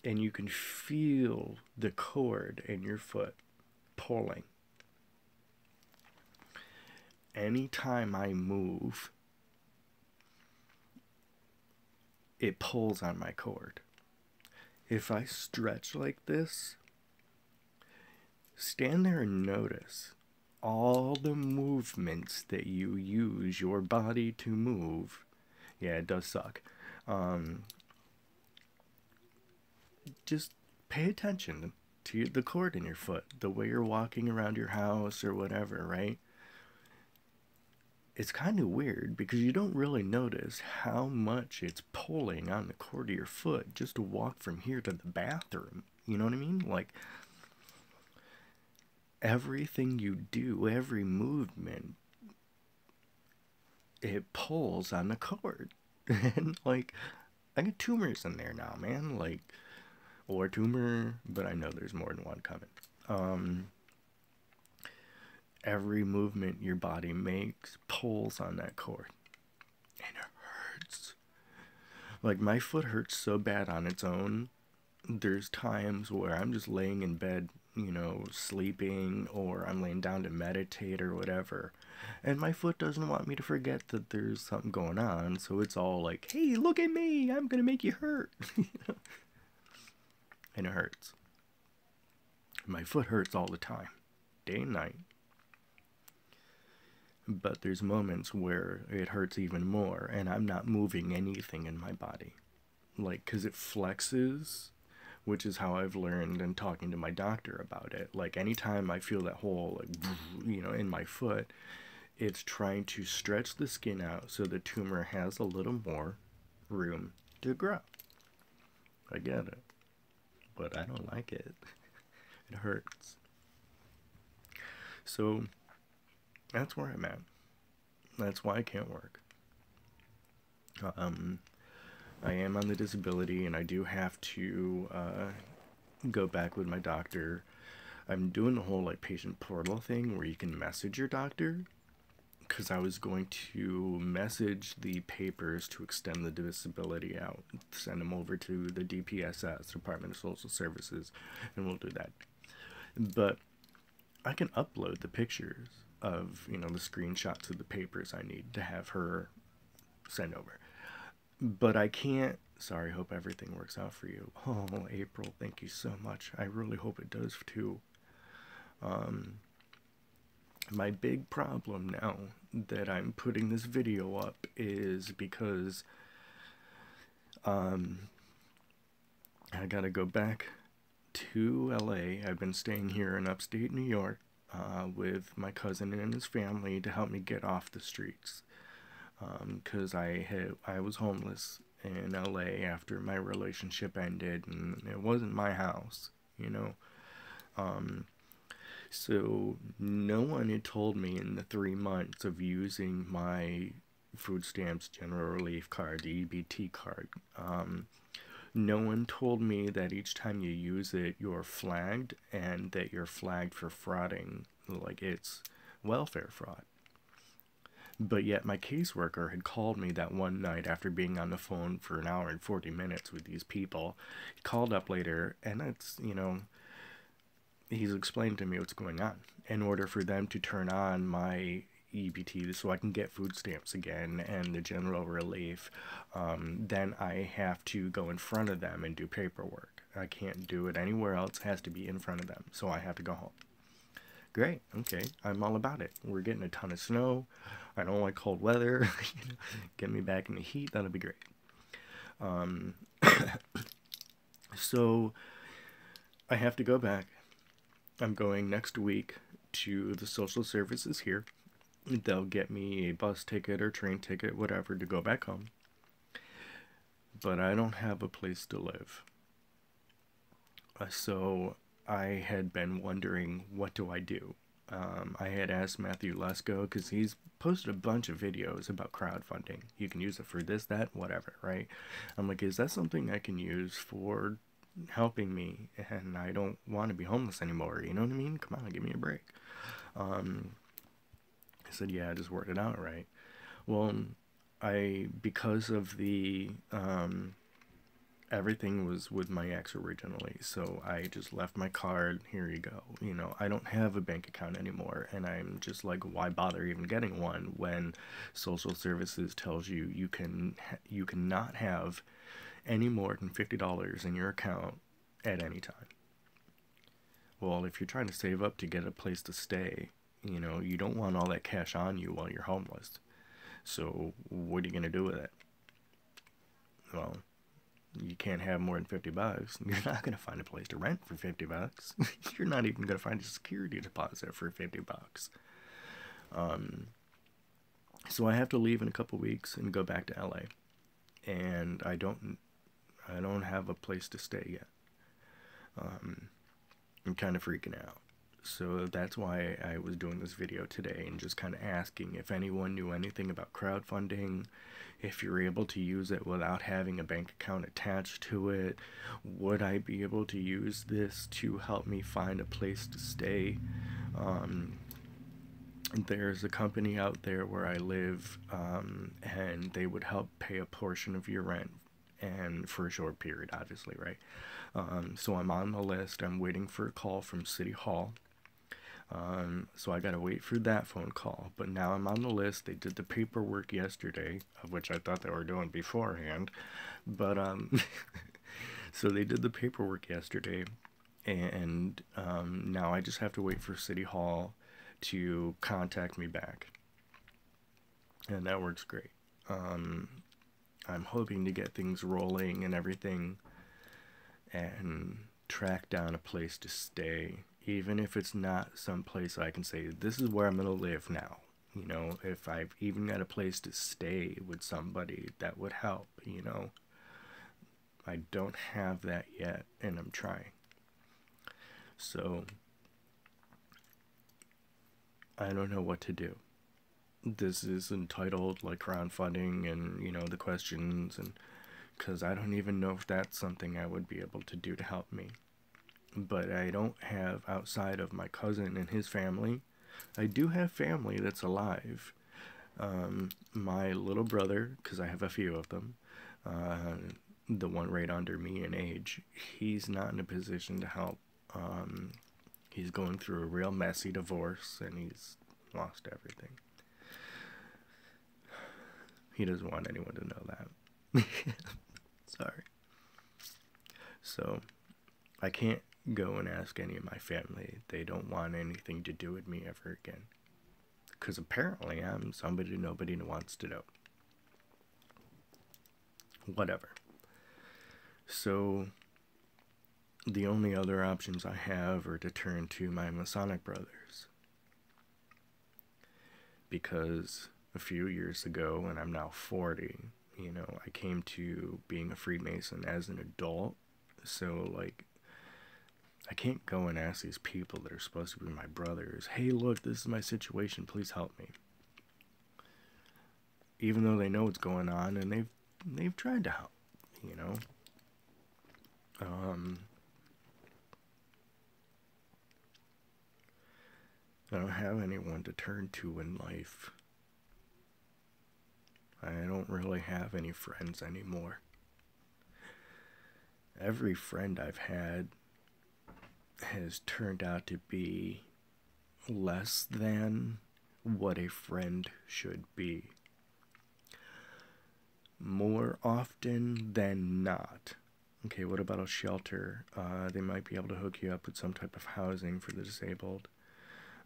and you can feel the cord in your foot pulling. Anytime I move, it pulls on my cord. If I stretch like this, stand there and notice all the movements that you use your body to move. Yeah, it does suck. Just pay attention to the cord in your foot, the way you're walking around your house or whatever, right? It's kind of weird because you don't really notice how much it's pulling on the cord of your foot just to walk from here to the bathroom. You know what I mean? Like, everything you do, every movement, it pulls on the cord. And, like, I got tumors in there now, man. Like, or tumor, but I know there's more than one coming. Every movement your body makes pulls on that cord. And it hurts. Like, my foot hurts so bad on its own. There's times where I'm just laying in bed, you know, sleeping, or I'm laying down to meditate or whatever. And my foot doesn't want me to forget that there's something going on. So it's all like, hey, look at me. I'm going to make you hurt. And it hurts. My foot hurts all the time, day and night. But there's moments where it hurts even more, and I'm not moving anything in my body. Like, because it flexes, which is how I've learned in talking to my doctor about it. Like, anytime I feel that whole, like, you know, in my foot, it's trying to stretch the skin out so the tumor has a little more room to grow. I get it. But I don't like it. It hurts. So, that's where I'm at. That's why I can't work. I am on the disability, and I do have to go back with my doctor. I'm doing the whole like patient portal thing where you can message your doctor, because I was going to message the papers to extend the disability out, send them over to the DPSS, Department of Social Services, and we'll do that. But I can upload the pictures of, you know, the screenshots of the papers I need to have her send over. But I can't. Sorry, hope everything works out for you. Oh, April, thank you so much. I really hope it does too. My big problem now that I'm putting this video up is because I gotta go back to LA. I've been staying here in upstate New York with my cousin and his family to help me get off the streets. Because I was homeless in LA after my relationship ended, and it wasn't my house, you know. So no one had told me in the 3 months of using my food stamps general relief card, the EBT card. No one told me that each time you use it, you're flagged, and that you're flagged for frauding, like it's welfare fraud. But yet my caseworker had called me that one night after being on the phone for an hour and 40 minutes with these people. He called up later, and it's, you know, he's explained to me what's going on. In order for them to turn on my EBT so I can get food stamps again and the general relief, then I have to go in front of them and do paperwork. I can't do it anywhere else. It has to be in front of them. So I have to go home. Great. Okay. I'm all about it. We're getting a ton of snow. I don't like cold weather. Get me back in the heat. That'll be great. Um, so I have to go back. I'm going next week to the social services here. They'll get me a bus ticket or train ticket, whatever, to go back home. But I don't have a place to live. So I had been wondering, what do I do? I had asked Matthew Lesko because he's posted a bunch of videos about crowdfunding. You can use it for this, that, whatever, right? I'm like, is that something I can use for helping me? And I don't want to be homeless anymore. You know what I mean? Come on, give me a break. I said, yeah, I just worked it out, right? Well, because of the everything was with my ex originally, so I just left my card. Here you go. I don't have a bank account anymore, and I'm just like, why bother even getting one when social services tells you you cannot have any more than $50 in your account at any time. Well, if you're trying to save up to get a place to stay, you don't want all that cash on you while you're homeless. So what are you gonna do with it? Well, you can't have more than $50. You're not going to find a place to rent for $50. You're not even going to find a security deposit for $50. So I have to leave in a couple weeks and go back to LA. And I don't have a place to stay yet. I'm kind of freaking out. So that's why I was doing this video today and just kind of asking if anyone knew anything about crowdfunding, if you're able to use it without having a bank account attached to it. Would I be able to use this to help me find a place to stay? There's a company out there where I live, and they would help pay a portion of your rent, and for a short period, obviously, right? So I'm on the list. I'm waiting for a call from City Hall. So I gotta wait for that phone call. But now I'm on the list. They did the paperwork yesterday, of which I thought they were doing beforehand. But so they did the paperwork yesterday, and now I just have to wait for City Hall to contact me back, and that works great. I'm hoping to get things rolling and everything, and track down a place to stay, even if it's not some place I can say, this is where I'm going to live now. If I've even got a place to stay with somebody, that would help, I don't have that yet, and I'm trying. So, I don't know what to do. This is entitled, like, crowdfunding and, the questions, and because I don't even know if that's something I would be able to do to help me. But I don't have, outside of my cousin and his family, I do have family that's alive. My little brother, because I have a few of them, the one right under me in age, he's not in a position to help. He's going through a real messy divorce, and he's lost everything. He doesn't want anyone to know that. Sorry. So, I can't go and ask any of my family. They don't want anything to do with me ever again. Because apparently I'm somebody nobody wants to know. Whatever. So, the only other options I have are to turn to my Masonic brothers. Because a few years ago, and I'm now 40, I came to being a Freemason as an adult. So, like, I can't go and ask these people that are supposed to be my brothers, hey, look, this is my situation, please help me. Even though they know what's going on, and they've tried to help, I don't have anyone to turn to in life. I don't really have any friends anymore. Every friend I've had has turned out to be less than what a friend should be. More often than not. Okay, what about a shelter? They might be able to hook you up with some type of housing for the disabled.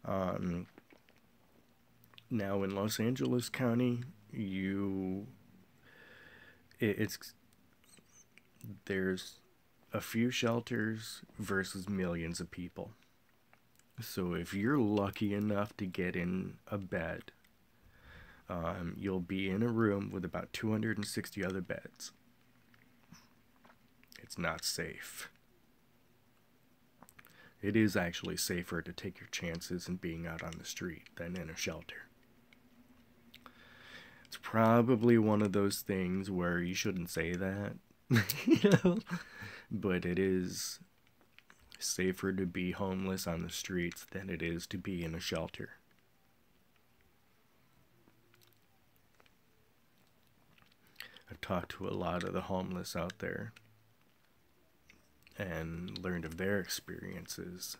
Um, Now in Los Angeles County, you it's there's a few shelters versus millions of people. So if you're lucky enough to get in a bed, you'll be in a room with about 260 other beds. It's not safe. It is actually safer to take your chances in being out on the street than in a shelter. It's probably one of those things where you shouldn't say that, you know? But it is safer to be homeless on the streets than it is to be in a shelter. I've talked to a lot of the homeless out there and learned of their experiences.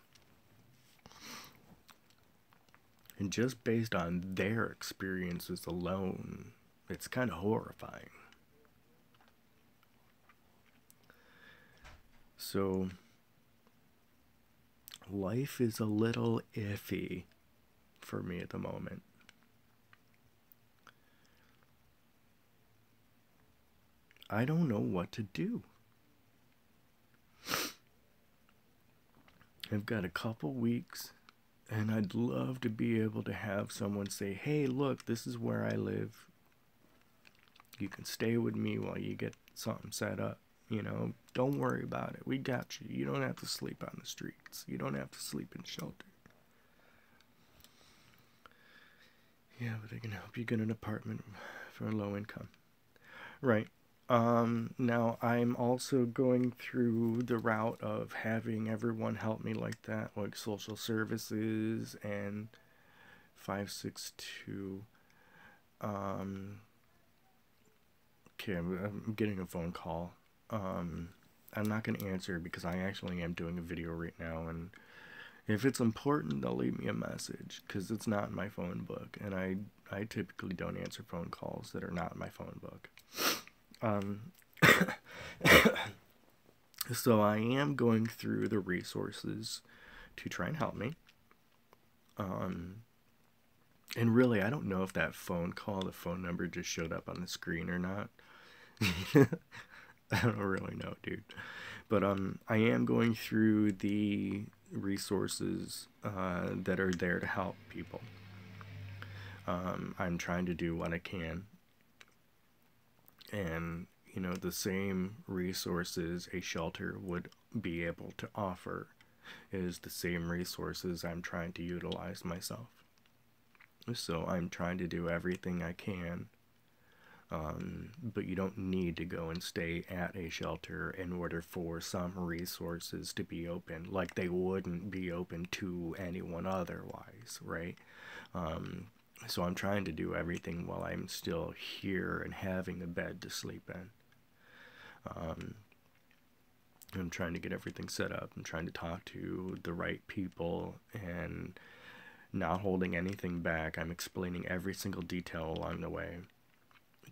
And just based on their experiences alone, it's kind of horrifying. So, life is a little iffy for me at the moment. I don't know what to do. I've got a couple weeks, and I'd love to be able to have someone say, hey, look, this is where I live. You can stay with me while you get something set up. You know, don't worry about it. We got you. You don't have to sleep on the streets. You don't have to sleep in shelter. Yeah, but I can help you get an apartment for a low income. Right. Now I'm also going through the route of having everyone help me like that, like social services and 562. Okay, I'm getting a phone call. I'm not going to answer because I actually am doing a video right now, and if it's important, they'll leave me a message because it's not in my phone book, and I typically don't answer phone calls that are not in my phone book. Um, so I am going through the resources to try and help me. And really, I don't know if that phone call, the phone number just showed up on the screen or not. I don't really know, dude. But I am going through the resources that are there to help people. I'm trying to do what I can. And, you know, the same resources a shelter would be able to offer is the same resources I'm trying to utilize myself. So I'm trying to do everything I can. But you don't need to go and stay at a shelter in order for some resources to be open, like they wouldn't be open to anyone otherwise, right? So I'm trying to do everything while I'm still here and having a bed to sleep in. I'm trying to get everything set up. I'm trying to talk to the right people and not holding anything back. I'm explaining every single detail along the way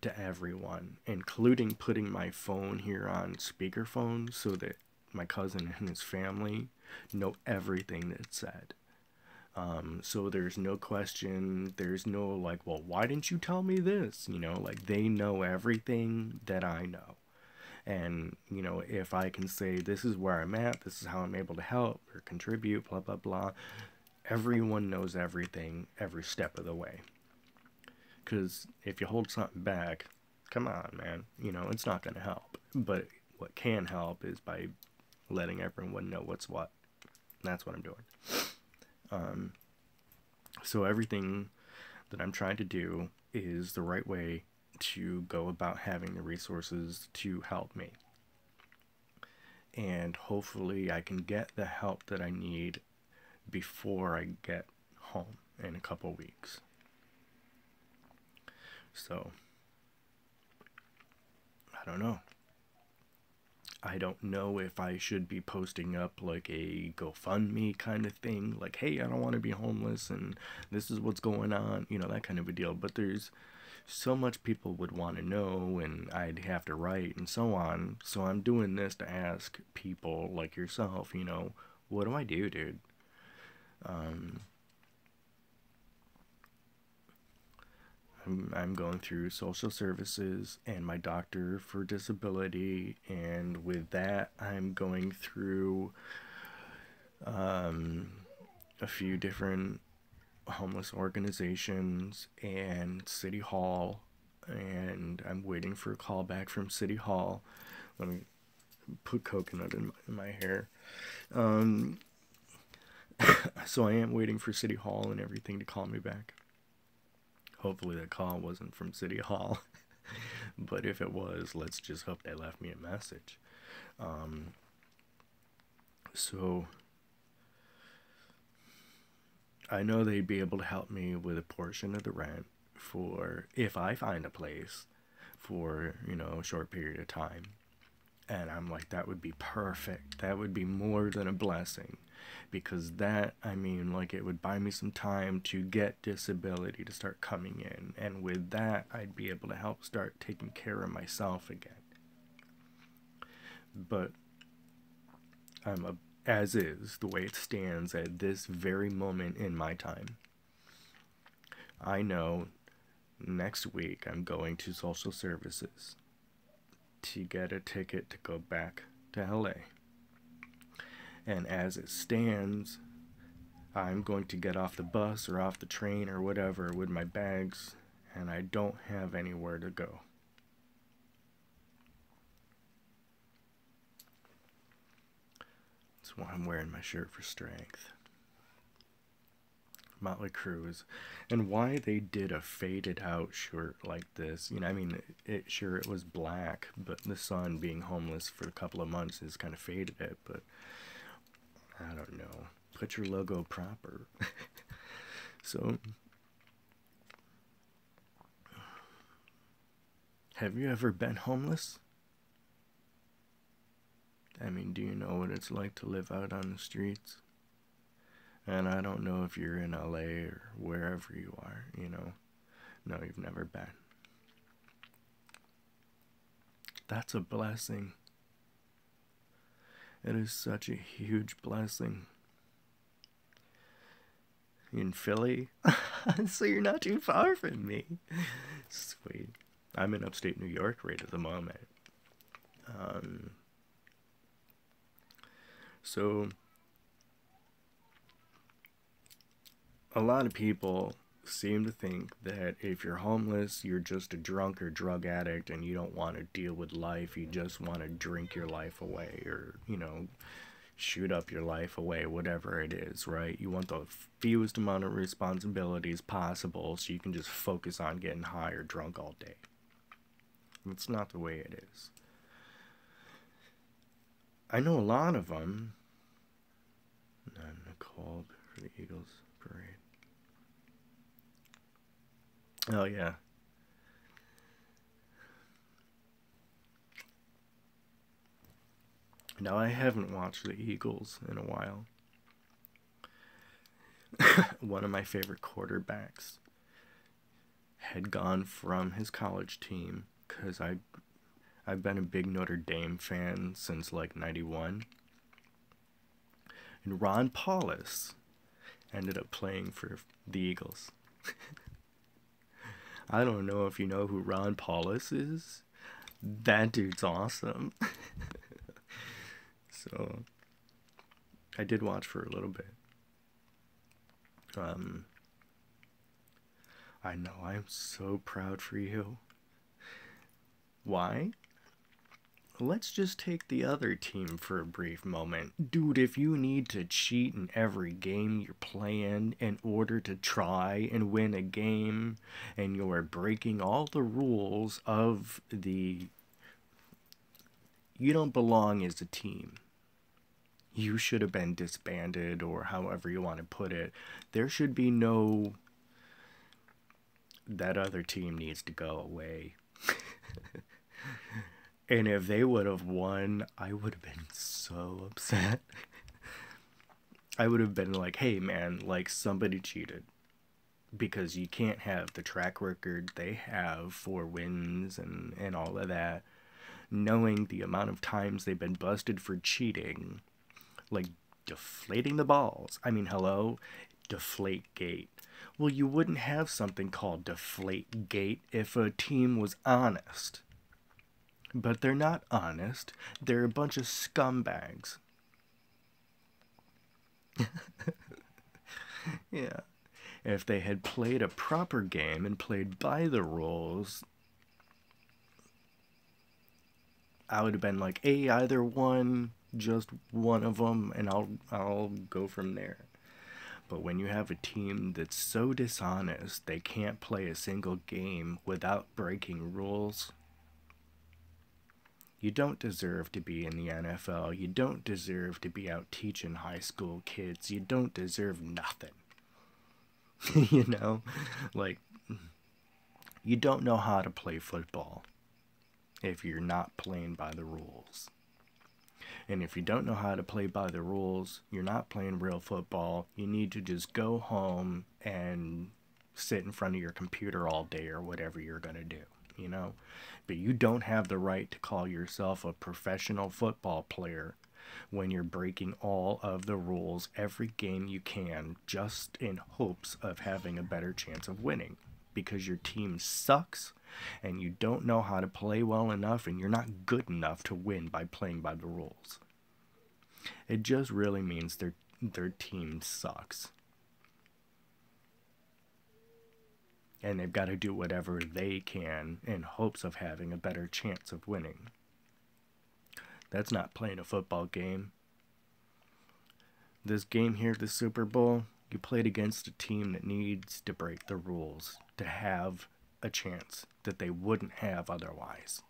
to everyone, including putting my phone here on speakerphone so that my cousin and his family know everything that's said. So there's no question, there's no like, well, why didn't you tell me this? You know, like they know everything that I know. And, you know, if I can say this is where I'm at, this is how I'm able to help or contribute, blah, blah, blah, everyone knows everything every step of the way. Because if you hold something back, come on, man, you know, it's not going to help. But what can help is by letting everyone know what's what. And that's what I'm doing. So everything that I'm trying to do is the right way to go about having the resources to help me. And hopefully I can get the help that I need before I get home in a couple weeks. So, I don't know. I don't know if I should be posting up like a GoFundMe kind of thing, like, hey, I don't want to be homeless and this is what's going on, you know, that kind of a deal. But there's so much people would want to know, and I'd have to write and so on. So I'm doing this to ask people like yourself, you know, what do I do, dude? I'm going through social services and my doctor for disability, and with that, I'm going through a few different homeless organizations and City Hall, and I'm waiting for a call back from City Hall. Let me put coconut in my hair. Um, so I am waiting for City Hall and everything to call me back. Hopefully that call wasn't from City Hall. But if it was, let's just hope they left me a message. Um, so I know they'd be able to help me with a portion of the rent for if I find a place for, a short period of time. And I'm like, that would be perfect. That would be more than a blessing. Because that, like, it would buy me some time to get disability to start coming in. And with that, I'd be able to help start taking care of myself again. But as is, the way it stands at this very moment in my time, I know next week I'm going to social services to get a ticket to go back to LA. And as it stands, I'm going to get off the bus or off the train or whatever with my bags, and I don't have anywhere to go. That's why I'm wearing my shirt for strength. Motley Crue, and why they did a faded out shirt like this. It was black, but the sun being homeless for a couple of months has kind of faded it, but I don't know. Put your logo proper. So, have you ever been homeless? Do you know what it's like to live out on the streets? And I don't know if you're in LA or wherever you are, No, you've never been. That's a blessing. It is such a huge blessing. In Philly? So you're not too far from me. Sweet. I'm in upstate New York right at the moment. So a lot of people seem to think that if you're homeless, you're just a drunk or drug addict and you don't want to deal with life. You just want to drink your life away or, shoot up your life away, whatever it is, right? You want the fewest amount of responsibilities possible so you can just focus on getting high or drunk all day. It's not the way it is. I know a lot of them. I'm called for the Eagles parade. Oh, yeah. Now, I haven't watched the Eagles in a while. One of my favorite quarterbacks had gone from his college team, because I've been a big Notre Dame fan since, like, 91. And Ron Paulus ended up playing for the Eagles. I don't know if you know who Ron Paulus is. That dude's awesome. So, I did watch for a little bit. I know, I'm so proud for you. Why? Let's just take the other team for a brief moment. Dude, if you need to cheat in every game you're playing in order to try and win a game, and you're breaking all the rules of the... You don't belong as a team. You should have been disbanded, or however you want to put it. There should be no... That other team needs to go away. And if they would have won, I would have been so upset. I would have been like, hey man, like, somebody cheated. Because you can't have the track record they have for wins and all of that. Knowing the amount of times they've been busted for cheating. Like, deflating the balls. Hello? Deflategate. Well, you wouldn't have something called Deflategate if a team was honest. But they're not honest. They're a bunch of scumbags. Yeah. If they had played a proper game and played by the rules, I would have been like, hey, either one, just one of them, and I'll go from there. But when you have a team that's so dishonest they can't play a single game without breaking rules, you don't deserve to be in the NFL. You don't deserve to be out teaching high school kids. You don't deserve nothing. You know? Like, you don't know how to play football if you're not playing by the rules. And if you don't know how to play by the rules, you're not playing real football. You need to just go home and sit in front of your computer all day or whatever you're going to do, you know? But you don't have the right to call yourself a professional football player when you're breaking all of the rules every game you can just in hopes of having a better chance of winning because your team sucks and you don't know how to play well enough and you're not good enough to win by playing by the rules. It just really means their team sucks. And they've got to do whatever they can in hopes of having a better chance of winning. That's not playing a football game. This game here, the Super Bowl, you played against a team that needs to break the rules to have a chance that they wouldn't have otherwise.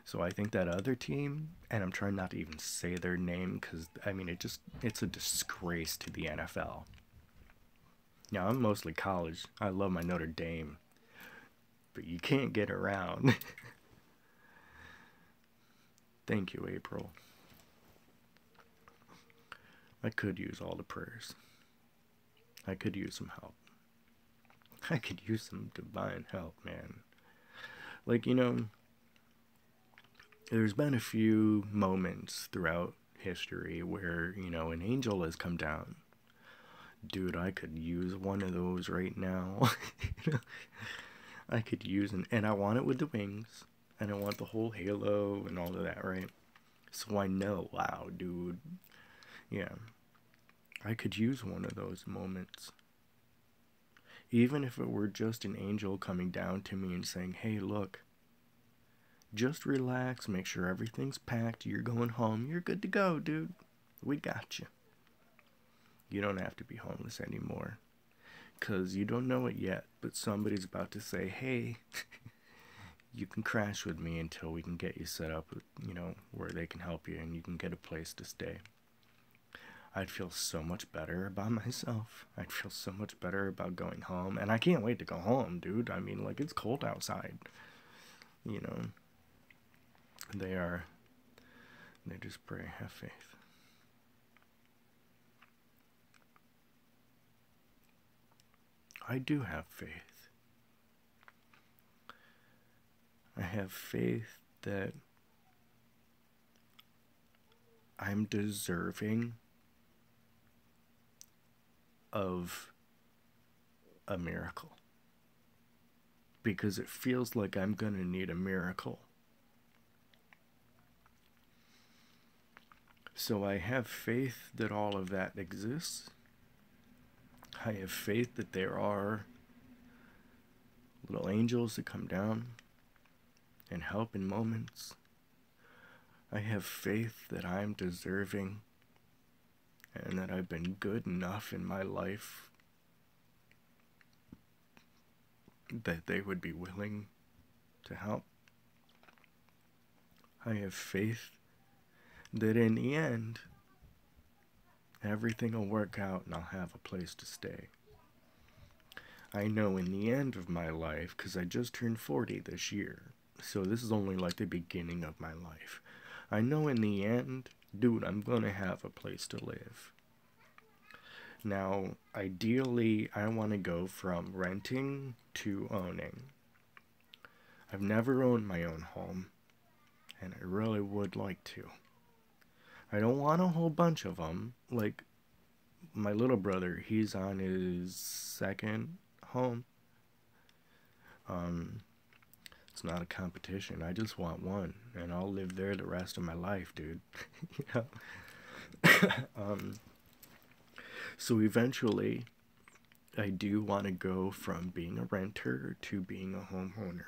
So I think that other team, and I'm trying not to even say their name because, I mean, it's a disgrace to the NFL. Now, I'm mostly college. I love my Notre Dame. But you can't get around. Thank you, April. I could use all the prayers. I could use some help. I could use some divine help, man. Like, you know, there's been a few moments throughout history where, you know, an angel has come down. Dude, I could use one of those right now. I could use and I want it with the wings. And I want the whole halo and all of that, right? So I know, wow, dude. Yeah. I could use one of those moments. Even if it were just an angel coming down to me and saying, hey, look, just relax, make sure everything's packed, you're going home, you're good to go, dude. We got you. You don't have to be homeless anymore. Because you don't know it yet, but somebody's about to say, hey, you can crash with me until we can get you set up, you know, where they can help you and you can get a place to stay. I'd feel so much better about myself. I'd feel so much better about going home. And I can't wait to go home, dude. I mean, like, it's cold outside. You know, they just pray, have faith. I do have faith. I have faith that I'm deserving of a miracle. Because it feels like I'm gonna need a miracle. So I have faith that all of that exists. I have faith that there are little angels that come down and help in moments. I have faith that I'm deserving and that I've been good enough in my life that they would be willing to help. I have faith that in the end, everything will work out and I'll have a place to stay. I know in the end of my life, because I just turned 40 this year, so this is only like the beginning of my life. I know in the end, dude, I'm gonna have a place to live. Now, ideally, I want to go from renting to owning. I've never owned my own home, and I really would like to. I don't want a whole bunch of them. Like, my little brother, he's on his second home. Um, it's not a competition. I just want one, and I'll live there the rest of my life, dude. you know. um, so eventually, I do want to go from being a renter to being a homeowner.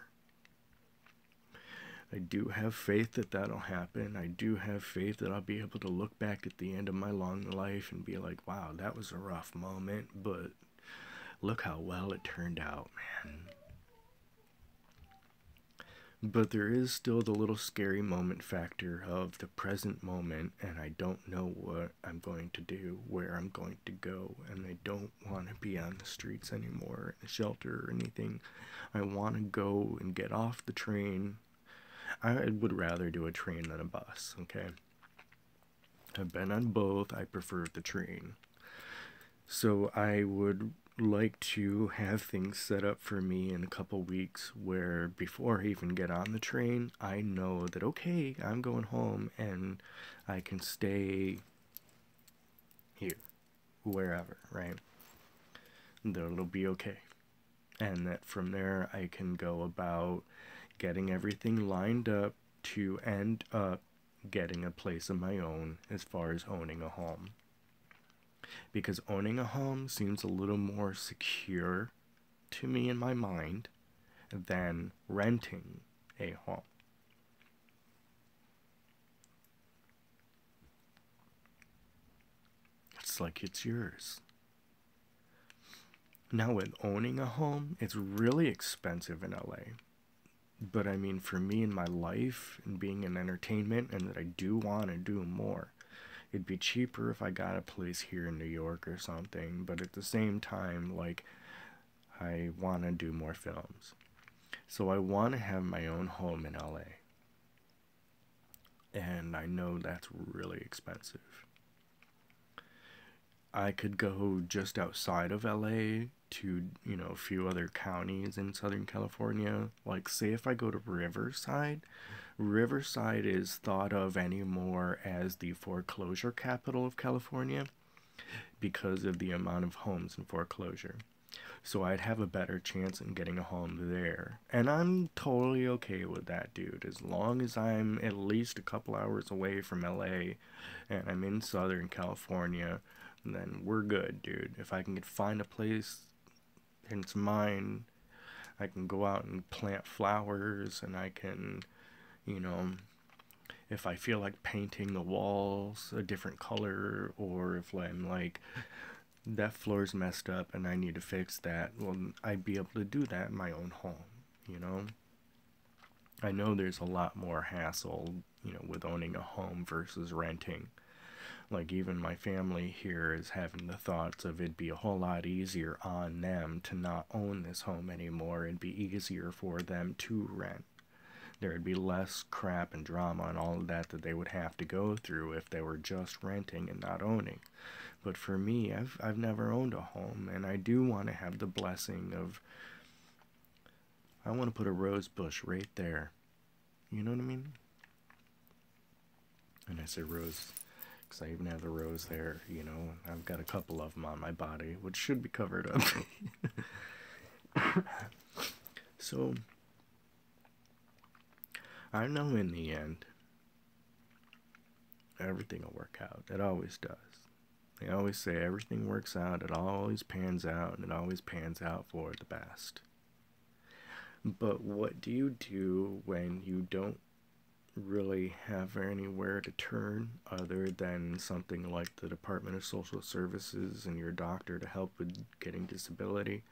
I do have faith that that'll happen. I do have faith that I'll be able to look back at the end of my long life and be like, wow, that was a rough moment, but look how well it turned out, man. But there is still the little scary moment factor of the present moment, and I don't know what I'm going to do, where I'm going to go, and I don't want to be on the streets anymore, in a shelter or anything. I want to go and get off the train. I would rather do a train than a bus, okay? I've been on both. I prefer the train. So I would like to have things set up for me in a couple weeks where before I even get on the train, I know that okay, I'm going home and I can stay here, wherever, right? That it'll be okay. And that from there I can go about getting everything lined up to end up getting a place of my own as far as owning a home. Because owning a home seems a little more secure to me in my mind than renting a home. It's like it's yours. Now, with owning a home, it's really expensive in LA. But I mean, for me in my life and being in entertainment, and that I do want to do more, it'd be cheaper if I got a place here in New York or something. But at the same time, like, I want to do more films. So I want to have my own home in LA. And I know that's really expensive. I could go just outside of LA to, a few other counties in Southern California. Like, say if I go to Riverside, Riverside is thought of anymore as the foreclosure capital of California because of the amount of homes in foreclosure. So I'd have a better chance in getting a home there. And I'm totally okay with that, dude. As long as I'm at least a couple hours away from LA and I'm in Southern California, then we're good, dude. If I can find a place and it's mine, I can go out and plant flowers, and I can, you know, if I feel like painting the walls a different color, or if I'm like, that floor's messed up and I need to fix that, well, I'd be able to do that in my own home, you know? I know there's a lot more hassle, with owning a home versus renting. Like, even my family here is having the thoughts of it'd be a whole lot easier on them to not own this home anymore. It'd be easier for them to rent. There'd be less crap and drama and all of that they would have to go through if they were just renting and not owning. But for me, I've never owned a home, and I do want to have the blessing of, I want to put a rose bush right there. You know what I mean? And I say rose because I even have the rose there, I've got a couple of them on my body, which should be covered up. So, I know in the end, everything will work out. It always does. They always say everything works out, it always pans out, and it always pans out for the best. But what do you do when you don't really have anywhere to turn other than something like the Department of Social Services and your doctor to help with getting disability?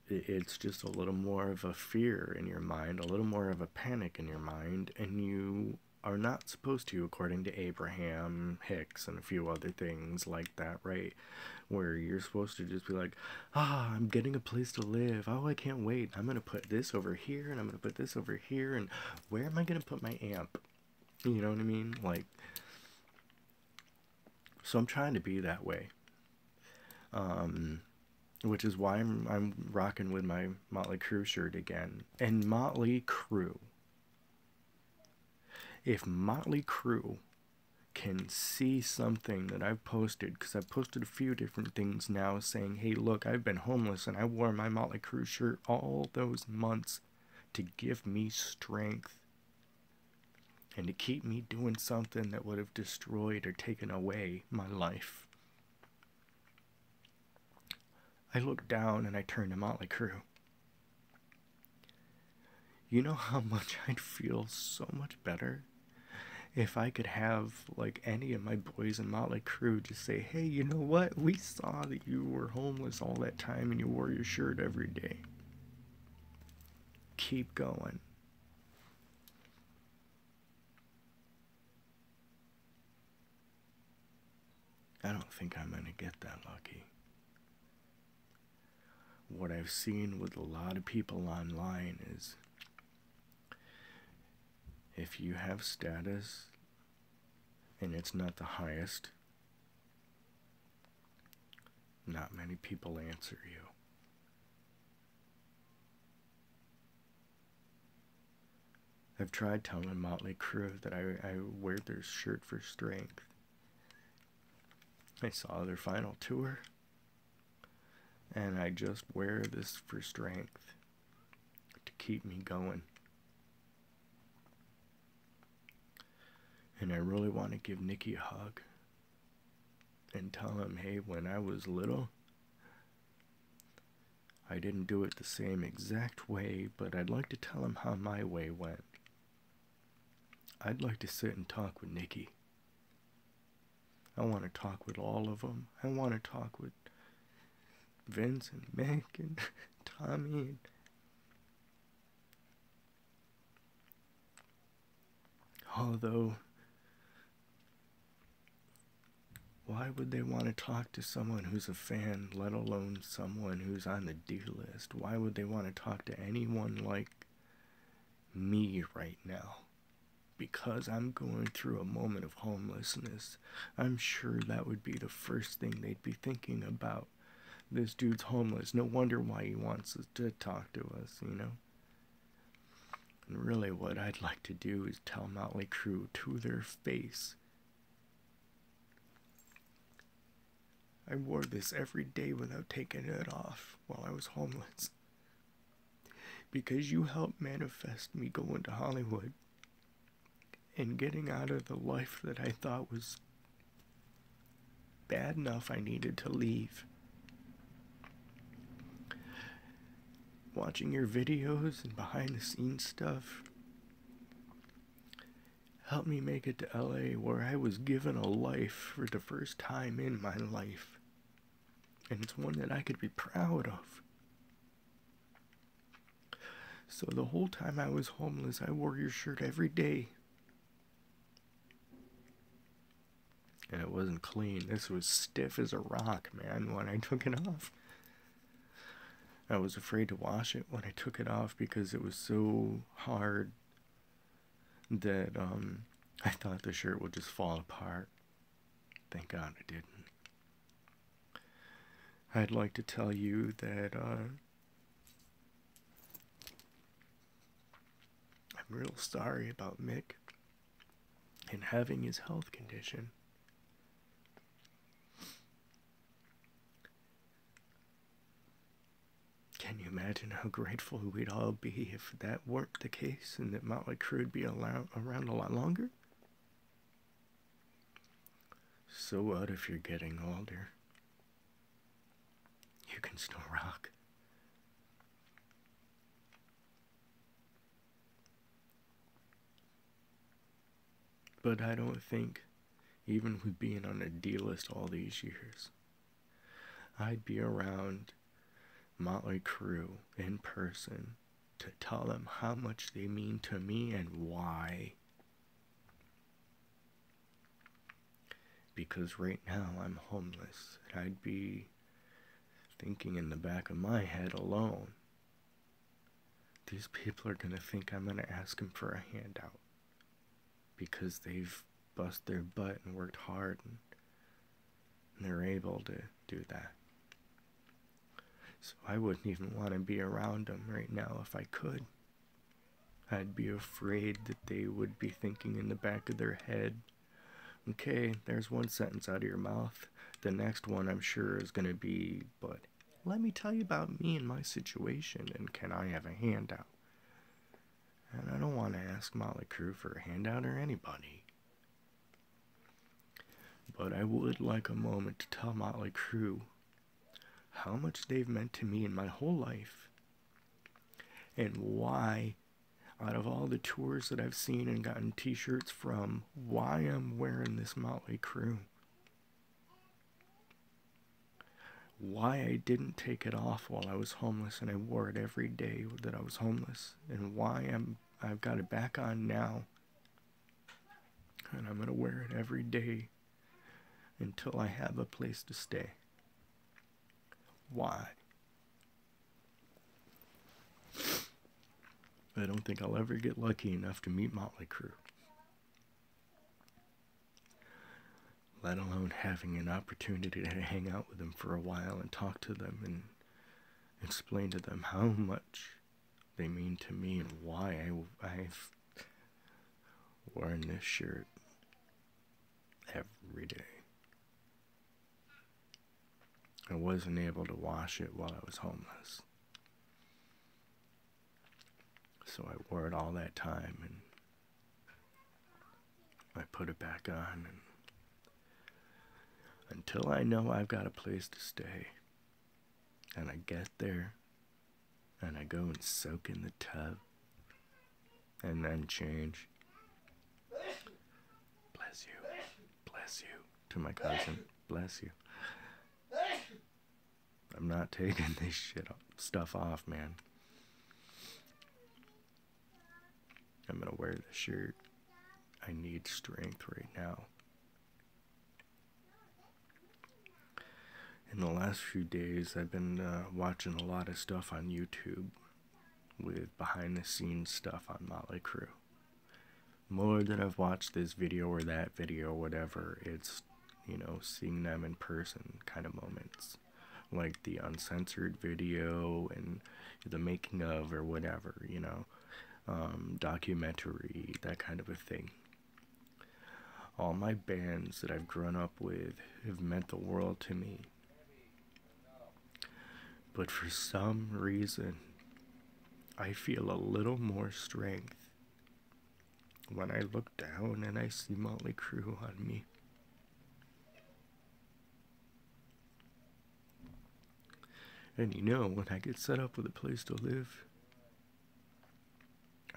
It's just a little more of a fear in your mind, a little more of a panic in your mind, and you are not supposed to, according to Abraham Hicks and a few other things like that, right? Where you're supposed to just be like, I'm getting a place to live. Oh, I can't wait. I'm going to put this over here, and I'm going to put this over here, and where am I going to put my amp? You know what I mean? Like, so I'm trying to be that way. Which is why I'm rocking with my Motley Crue shirt again. And Motley Crue. If Motley Crue can see something that I've posted, because I've posted a few different things now saying, hey, look, I've been homeless and I wore my Motley Crue shirt all those months to give me strength and to keep me doing something that would have destroyed or taken away my life. I looked down and I turned to Motley Crue. You know how much I'd feel so much better if I could have, like, any of my boys in Motley Crue just say, hey, you know what? We saw that you were homeless all that time and you wore your shirt every day. Keep going. I don't think I'm going to get that lucky. What I've seen with a lot of people online is, if you have status and it's not the highest, not many people answer you. I've tried telling Motley Crue that I wear their shirt for strength. I saw their final tour, and I just wear this for strength to keep me going. And I really want to give Nicky a hug and tell him, hey, when I was little, I didn't do it the same exact way, but I'd like to tell him how my way went. I'd like to sit and talk with Nicky. I want to talk with all of them. I want to talk with Vince and Mick and Tommy and although, why would they want to talk to someone who's a fan, let alone someone who's on the D list? Why would they want to talk to anyone like me right now? Because I'm going through a moment of homelessness. I'm sure that would be the first thing they'd be thinking about. This dude's homeless. No wonder why he wants to talk to us, you know? And really what I'd like to do is tell Motley Crue to their face, I wore this every day without taking it off while I was homeless. Because you helped manifest me going to Hollywood and getting out of the life that I thought was bad enough I needed to leave. Watching your videos and behind the scenes stuff helped me make it to LA, where I was given a life for the first time in my life. And it's one that I could be proud of. So the whole time I was homeless, I wore your shirt every day. And it wasn't clean. This was stiff as a rock, man, when I took it off. I was afraid to wash it when I took it off because it was so hard that I thought the shirt would just fall apart. Thank God it didn't. I'd like to tell you that I'm real sorry about Mick and having his health condition. Can you imagine how grateful we'd all be if that weren't the case and that Motley Crue would be around a lot longer? So what if you're getting older? You can still rock. But I don't think, even with being on a D list all these years, I'd be around Motley Crue in person to tell them how much they mean to me and why. Because right now I'm homeless. I'd be thinking in the back of my head alone, these people are going to think I'm going to ask them for a handout because they've bust their butt and worked hard and they're able to do that. So I wouldn't even want to be around them right now if I could. I'd be afraid that they would be thinking in the back of their head, Okay, there's one sentence out of your mouth. The next one, I'm sure, is going to be, but let me tell you about me and my situation, and can I have a handout? And I don't want to ask Motley Crue for a handout or anybody. But I would like a moment to tell Motley Crue how much they've meant to me in my whole life, and why, out of all the tours that I've seen and gotten t-shirts from, why I'm wearing this Motley Crue. Why I didn't take it off while I was homeless and I wore it every day that I was homeless, and why I've got it back on now and I'm gonna wear it every day until I have a place to stay. Why? I don't think I'll ever get lucky enough to meet Motley Crue, let alone having an opportunity to hang out with them for a while and talk to them and explain to them how much they mean to me and why I've worn this shirt every day. I wasn't able to wash it while I was homeless, so I wore it all that time, and I put it back on, and until I know I've got a place to stay, and I get there, and I go and soak in the tub, and then change. Bless you, to my cousin, bless you. I'm not taking this stuff off, man. I'm gonna wear the shirt. I need strength right now. In the last few days, I've been watching a lot of stuff on YouTube with behind the scenes stuff on Motley Crue. More than I've watched this video or that video, whatever. It's, seeing them in person kind of moments. Like the uncensored video and the making of or whatever, documentary, that kind of a thing. All my bands that I've grown up with have meant the world to me. But for some reason, I feel a little more strength when I look down and I see Motley Crue on me. And when I get set up with a place to live,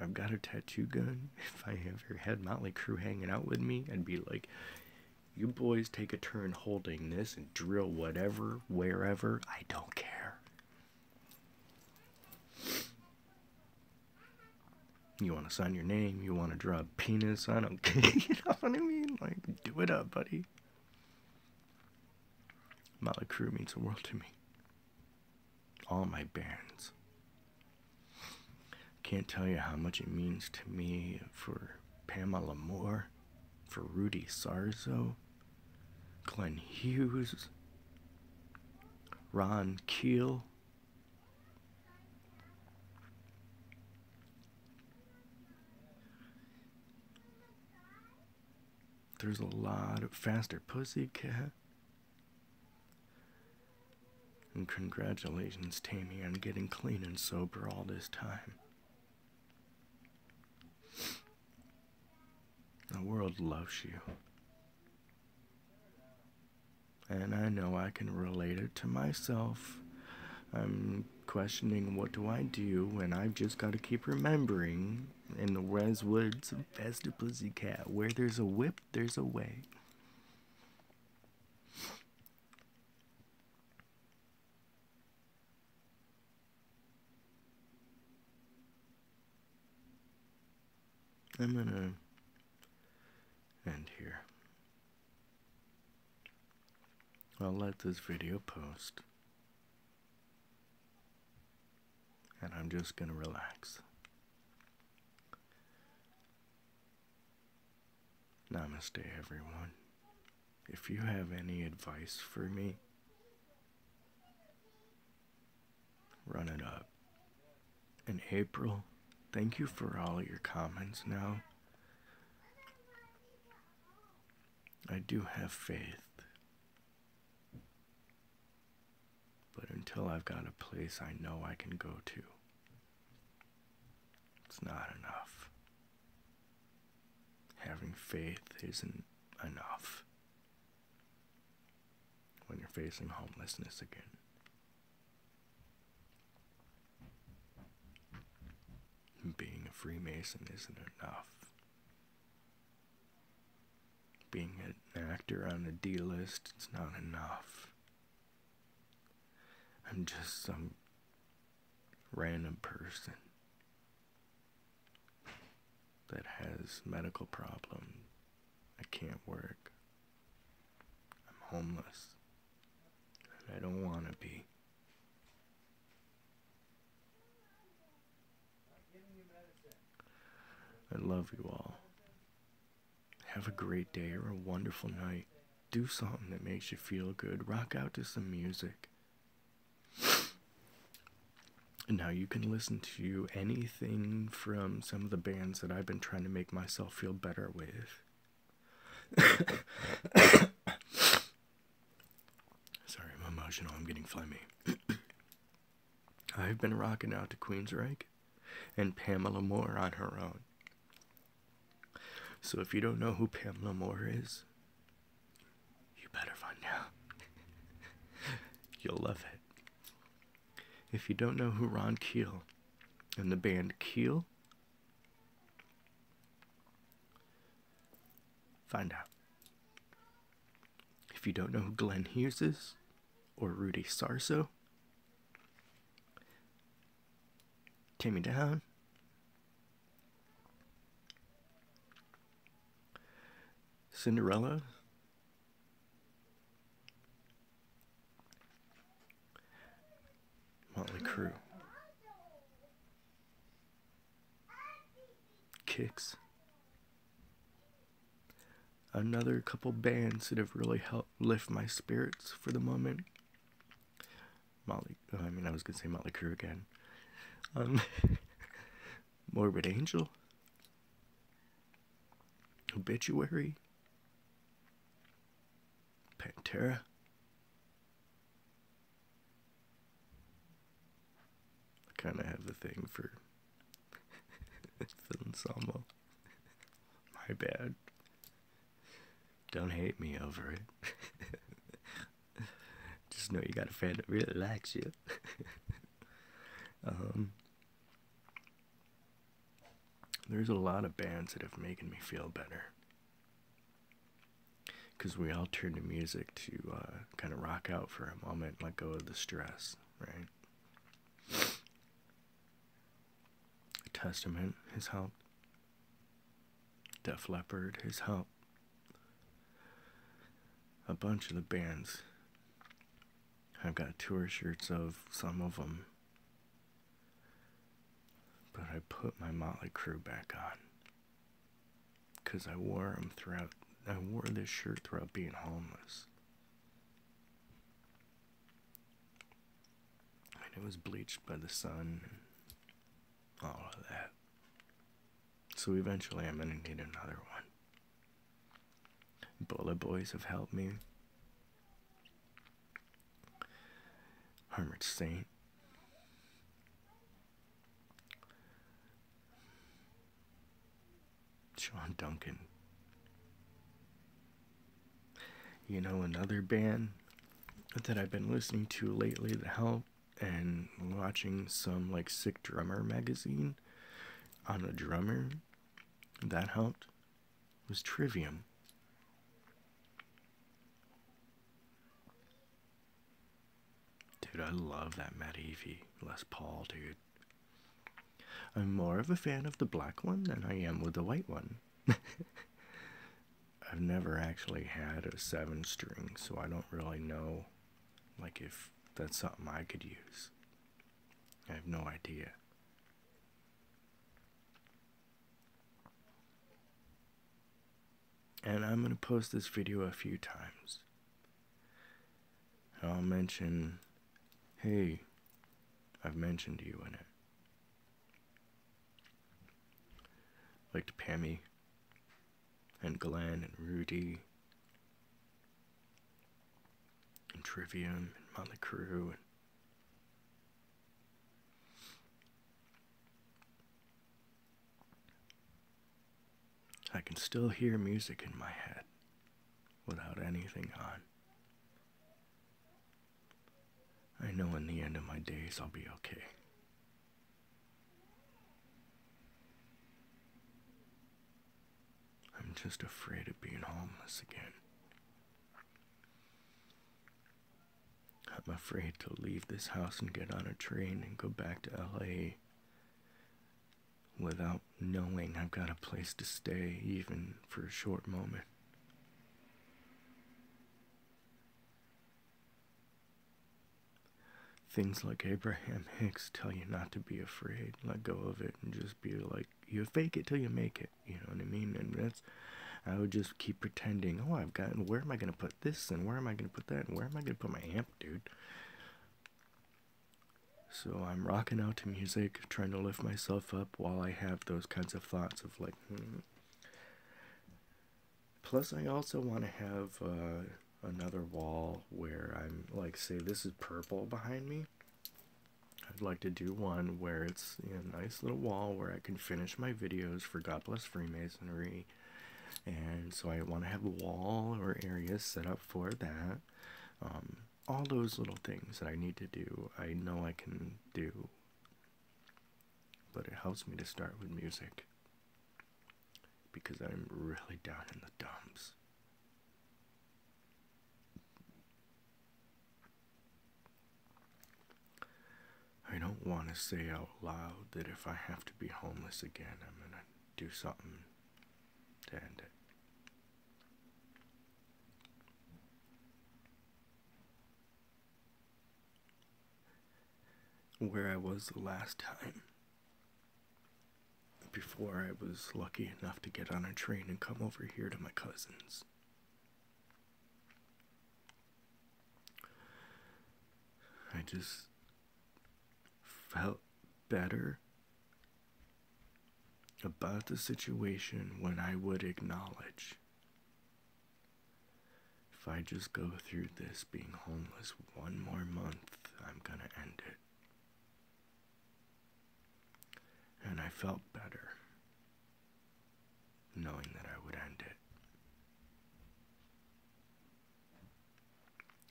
I've got a tattoo gun. If I ever had Motley Crue hanging out with me, I'd be like, you boys take a turn holding this and drill whatever, wherever, I don't care. You want to sign your name, you want to draw a penis, I don't care, you know what I mean? Like, do it up, buddy. Motley Crue means the world to me. All my bands. Can't tell you how much it means to me for Pamela Moore, for Rudy Sarzo, Glenn Hughes, Ron Keel, there's a lot of Faster Pussycat. And congratulations, Tammy, on getting clean and sober all this time. The world loves you. And I know I can relate it to myself. I'm questioning what do I do, and I've just got to keep remembering in the Westwoods of Faster Pussycat, where there's a whip, there's a way. I'm gonna end here. I'll let this video post, and I'm just gonna relax. Namaste, everyone. If you have any advice for me, run it up. And April, thank you for all your comments now. I do have faith. But until I've got a place I know I can go to, it's not enough. Having faith isn't enough when you're facing homelessness again. Being a Freemason isn't enough. Being an actor on a D-list, it's not enough. I'm just some random person that has medical problems. I can't work. I'm homeless. And I don't want to be. I love you all. Have a great day or a wonderful night. Do something that makes you feel good. Rock out to some music. And now you can listen to anything from some of the bands that I've been trying to make myself feel better with. Sorry, I'm emotional. I'm getting phlegmy. I've been rocking out to Queensryche and Pamela Moore on her own. So if you don't know who Pamela Moore is, you better find out. You'll love it. If you don't know who Ron Keel and the band Keel, find out. If you don't know who Glenn Hughes is or Rudy Sarso, Take Me Down. Cinderella. Motley Crue. Kicks. Another couple bands that have really helped lift my spirits for the moment. I was going to say Motley Crue again. Morbid Angel. Obituary. Pantera. I kind of have the thing for Phil Anselmo. My bad. Don't hate me over it. Just know you got a fan that really likes you. There's a lot of bands that have making me feel better. Because we all turn to music to kind of rock out for a moment, let go of the stress, right? Testament has helped. Def Leppard has helped. A bunch of the bands. I've got tour shirts of some of them. But I put my Motley Crue back on. Because I wore this shirt throughout being homeless. And it was bleached by the sun and all of that. So eventually I'm going to need another one. Bullet Boys have helped me. Hermit Saint. Sean Duncan. You know, another band that I've been listening to lately that helped, and watching some like Sick Drummer magazine on a drummer that helped, was Trivium. Dude, I love that Matt Evie Les Paul, dude. I'm more of a fan of the black one than I am with the white one. I've never actually had a 7-string, so I don't really know, like, if that's something I could use. I have no idea. And I'm going to post this video a few times. I'll mention, hey, I've mentioned you in it. Like to Pammy and Glenn and Rudy and Trivium and Motley Crue. And I can still hear music in my head without anything on. I know in the end of my days I'll be okay. I'm just afraid of being homeless again. I'm afraid to leave this house and get on a train and go back to LA without knowing I've got a place to stay, even for a short moment. Things like Abraham Hicks tell you not to be afraid, let go of it, and just be like, you fake it till you make it, you know what I mean? And I would just keep pretending, oh, where am I going to put this, and where am I going to put that, and where am I going to put my amp, dude? So I'm rocking out to music, trying to lift myself up while I have those kinds of thoughts of like, Plus, I also want to have another wall where I'm like, say this is purple behind me. I'd like to do one where it's a nice little wall where I can finish my videos for God Bless Freemasonry. And so I want to have a wall or area set up for that. All those little things that I need to do, I know I can do. But it helps me to start with music, because I'm really down in the dumps. I don't want to say out loud that if I have to be homeless again, I'm going to do something to end it. Where I was the last time, before I was lucky enough to get on a train and come over here to my cousin's. I just felt better about the situation when I would acknowledge, if I just go through this being homeless one more month, I'm gonna end it. And I felt better knowing that I would end it.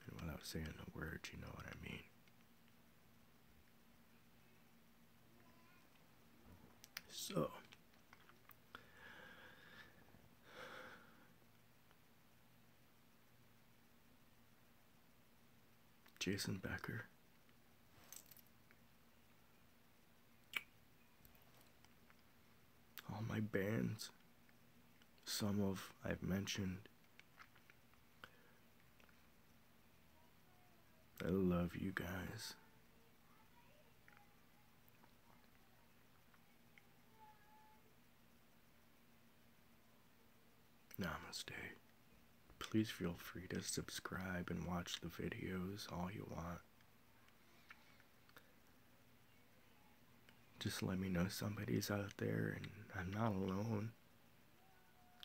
And without saying the words, you know what I mean. So, Jason Becker. All my bands, some of I've mentioned. I love you guys. Namaste. Please feel free to subscribe and watch the videos all you want. Just let me know somebody's out there and I'm not alone,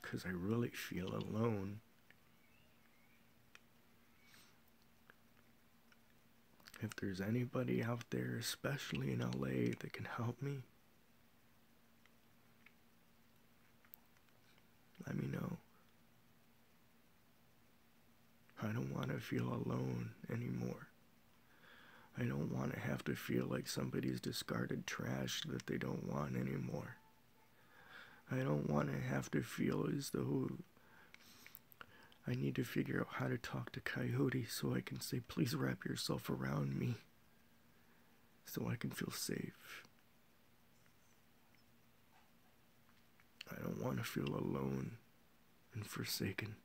because I really feel alone. If there's anybody out there, especially in LA, that can help me, let me know. I don't want to feel alone anymore. I don't want to have to feel like somebody's discarded trash that they don't want anymore. I don't want to have to feel as though I need to figure out how to talk to Coyote so I can say, please wrap yourself around me, so I can feel safe. I don't want to feel alone and forsaken.